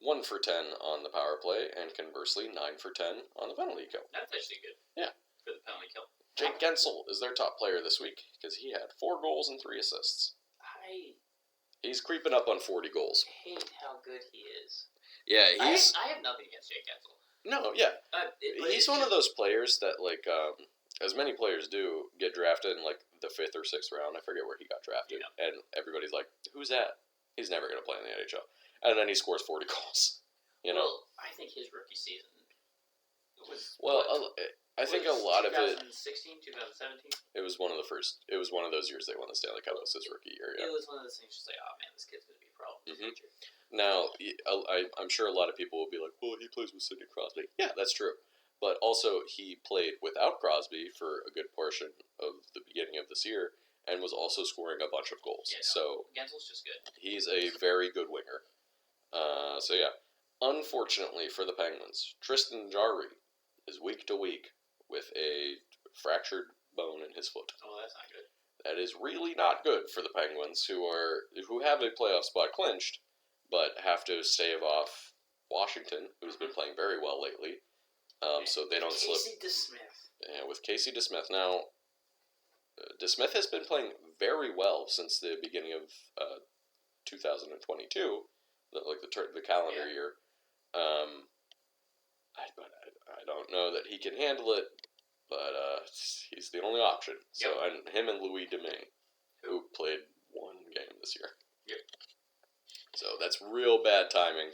1 for 10 on the power play, and conversely, 9 for 10 on the penalty kill. That's actually good. Yeah. For the penalty kill. Jake Gensel is their top player this week, because he had 4 goals and 3 assists. He's creeping up on 40 goals. I hate how good he is. Yeah, I have nothing against Jake Gensel. No, yeah. He's one of those players that, like, as many players do, get drafted in, like, the 5th or 6th round. I forget where he got drafted. Yeah. And everybody's like, who's that? He's never going to play in the NHL. And then he scores 40 goals. Well, I think his rookie season was... I think a lot of it. 2016, 2017. It was one of the first. It was one of those years they won the Stanley Cup. It was his rookie year. Yeah. It was one of those things. Just like, oh man, this kid's gonna be a problem in the future. Now, I'm sure a lot of people will be like, "Well, he plays with Sidney Crosby." Yeah, that's true. But also, he played without Crosby for a good portion of the beginning of this year, and was also scoring a bunch of goals. Yeah, no, so Gensel's just good. He's a very good winger. So yeah, unfortunately for the Penguins, Tristan Jarry is week to week with a fractured bone in his foot. Oh, that's not good. That is really not good for the Penguins, who have a playoff spot clinched, but have to stave off Washington, who's been playing very well lately. So they don't slip. Casey DeSmith. Yeah, with Casey DeSmith. Now, DeSmith has been playing very well since the beginning of 2022, like the calendar year. I don't know that he can handle it, but he's the only option. So, and him and Louis Domingue, who played one game this year. Yep. So that's real bad timing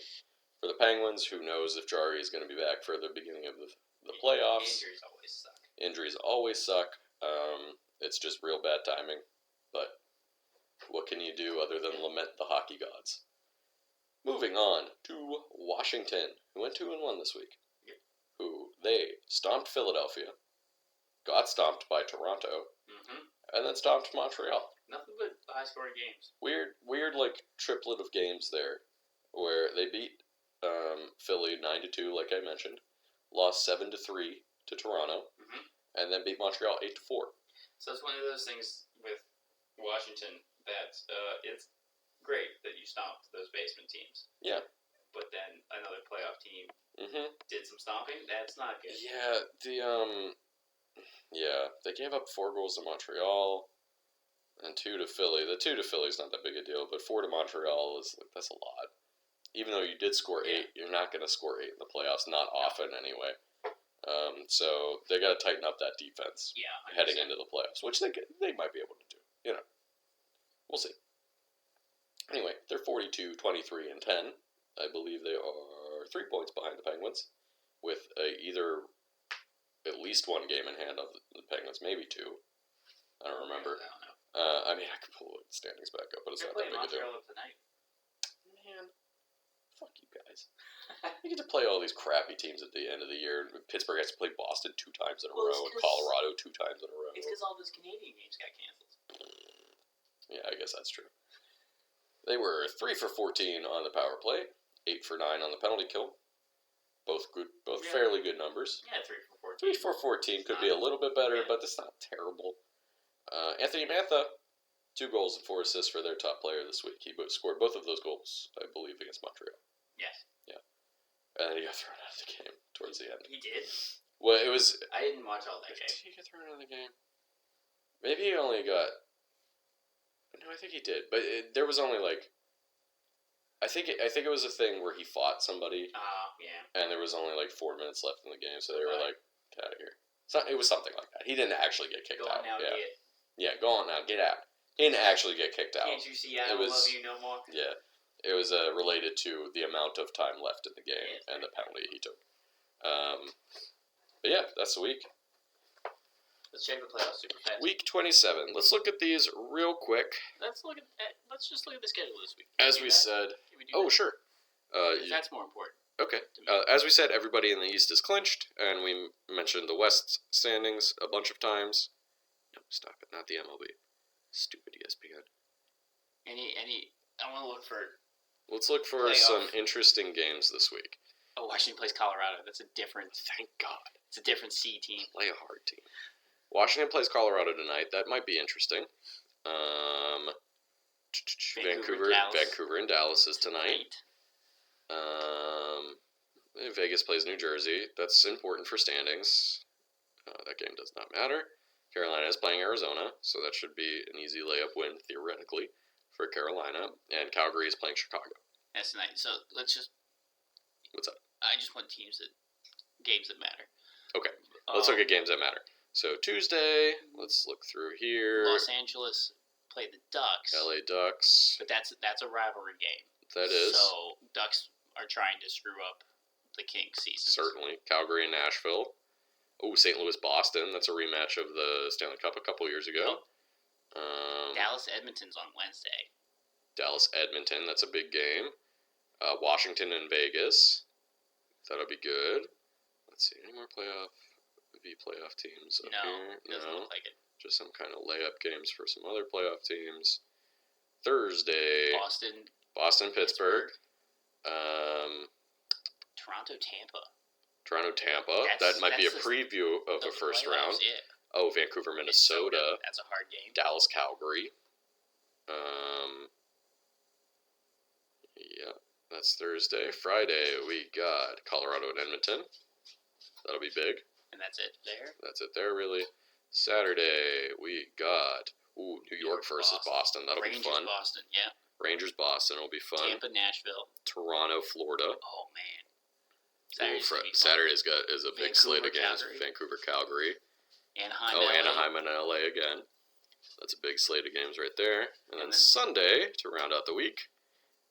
for the Penguins. Who knows if Jarry is going to be back for the beginning of the playoffs? Injuries always suck. It's just real bad timing. But what can you do other than lament the hockey gods? Moving on to Washington, who went 2-1 this week. Yep. Who they stomped Philadelphia, got stomped by Toronto, and then stomped Montreal. Nothing but high-scoring games. Weird, like triplet of games there, where they beat Philly 9-2, like I mentioned, lost 7-3 to Toronto, and then beat Montreal 8-4. So it's one of those things with Washington that it's great that you stomped those basement teams. Yeah. But then another playoff team did some stomping. That's not good. Yeah, they gave up 4 goals to Montreal and 2 to Philly. The 2 to Philly is not that big a deal, but 4 to Montreal is that's a lot. Even though you did score 8, you're not going to score 8 in the playoffs, not often anyway. So they got to tighten up that defense heading into the playoffs, which they might be able to do. We'll see. Anyway, they're 42, 23, and 10. I believe they are 3 points behind the Penguins, with either at least 1 game in hand of the Penguins, maybe 2. I don't remember. I don't know. I mean, I could pull the standings back up, but it's not that big a deal. Montreal tonight. Man, fuck you guys. You get to play all these crappy teams at the end of the year. Pittsburgh has to play Boston 2 times in a row, and Colorado 2 times in a row. It's because all those Canadian games got canceled. Yeah, I guess that's true. They were 3 for 14 on the power play, 8 for 9 on the penalty kill. Both fairly good numbers. Yeah, 3 for 14. 3 for 14 could be a little bit better, but it's not terrible. Anthony Mantha, 2 goals and 4 assists for their top player this week. He scored both of those goals, I believe, against Montreal. Yes. Yeah. And then he got thrown out of the game towards the end. He did? Well, it was... I didn't watch all that game. Did he get thrown out of the game? Maybe he only got... No, I think he did. But there was only, like... I think it was a thing where he fought somebody. Yeah. And there was only, like, 4 minutes left in the game, so they were like, get out of here. So it was something like that. He didn't actually get kicked out. Go on now, Yeah, go on now, get out. He didn't actually get kicked out. Can't you see I don't love you no more? Yeah. It was related to the amount of time left in the game and the penalty he took. But yeah, that's the week. Let's check the playoffs super fast. Week 27. Let's look at these real quick. Let's just look at the schedule this week. As we said. Sure. That's more important. Okay. As we said, everybody in the East is clinched, and we mentioned the West standings a bunch of times. No, stop it. Not the MLB. Stupid ESPN. I want to look for... Let's look for some interesting games this week. Oh, Washington plays Colorado. That's a different... Thank God. It's a different C team. Play a hard team. Washington plays Colorado tonight. That might be interesting. Vancouver and Dallas is tonight. Vegas plays New Jersey. That's important for standings. That game does not matter. Carolina is playing Arizona, so that should be an easy layup win, theoretically, for Carolina. And Calgary is playing Chicago. That's tonight. So let's just... What's up? I just want games that matter. Okay. Let's look at games that matter. So Tuesday, let's look through here. Los Angeles play the Ducks. LA Ducks. But that's a rivalry game. That is. So Ducks are trying to screw up the Kings season. Certainly. Calgary and Nashville. St. Louis Boston. That's a rematch of the Stanley Cup a couple years ago. Dallas Edmonton's on Wednesday. Dallas Edmonton. That's a big game. Washington and Vegas. That'll be good. Let's see. Any more playoff teams up here? Doesn't look like it. Just some kind of layup games for some other playoff teams. Thursday. Boston, Pittsburgh. Toronto, Tampa. That might be a preview of the first round. Yeah. Oh, Vancouver, Minnesota. That's a hard game. Dallas, Calgary. Yeah, that's Thursday. Friday, we got Colorado and Edmonton. That'll be big. And that's it there? That's it there, really. Saturday, we got New York versus Boston. That'll be fun. Boston, yeah. Rangers, Boston will be fun. Tampa, Nashville. Toronto, Florida. Oh, man. Saturday's is a big slate of games. Vancouver, Calgary. Anaheim and LA again. That's a big slate of games right there. And then Sunday, to round out the week,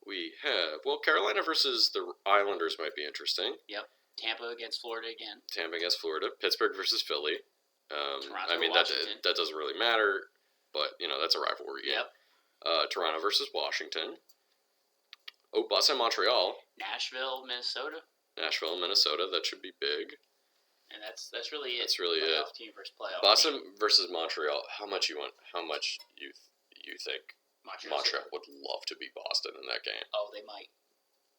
we have, Carolina versus the Islanders might be interesting. Yep. Tampa against Florida again. Pittsburgh versus Philly. Toronto, Washington. That doesn't really matter, but, that's a rivalry game. Yep. Toronto versus Washington. Boston, Montreal. Nashville, Minnesota. That should be big. And that's really it. That's really playoff team versus playoff Boston team. versus Montreal. How much you think Montreal would love to beat Boston in that game? Oh, they might.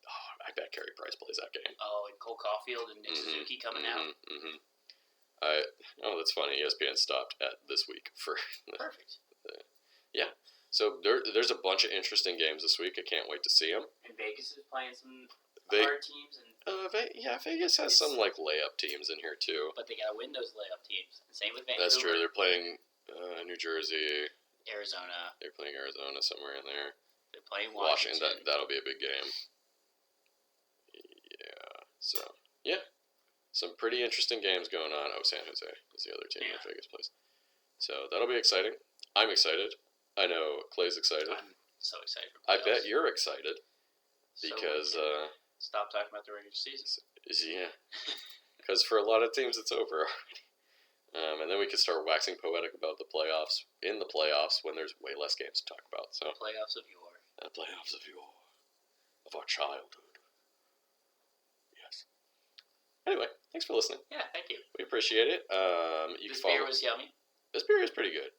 Oh, I bet Carey Price plays that game. Oh, and Cole Caulfield and Nick Suzuki coming out. That's funny. ESPN stopped at this week for perfect. Yeah. So there's a bunch of interesting games this week. I can't wait to see them. And Vegas is playing some hard teams and. Vegas has some layup teams in here too. But they gotta win those layup teams. Same with Vancouver. That's true. They're playing New Jersey, Arizona. They're playing Arizona somewhere in there. They're playing Washington. That'll be a big game. Yeah. So some pretty interesting games going on. San Jose is the other team that Vegas plays. So that'll be exciting. I'm excited. I know Clay's excited. I'm so excited for playoffs. I bet you're excited because. Stop talking about the regular season. Yeah. Because for a lot of teams, it's over already. And then we can start waxing poetic about the playoffs when there's way less games to talk about. So playoffs of yore. Of our childhood. Yes. Anyway, thanks for listening. Yeah, thank you. We appreciate it. This beer was yummy. This beer is pretty good.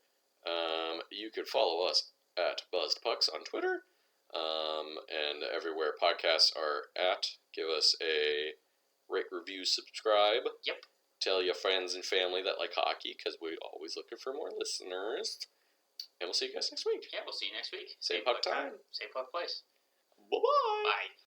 You could follow us at BuzzedPucks on Twitter. And everywhere podcasts are at, give us a rate, review, subscribe. Yep. Tell your friends and family that like hockey, because we're always looking for more listeners. And we'll see you guys next week. Yeah, we'll see you next week. Same puck time. Same puck place. Bye-bye. Bye.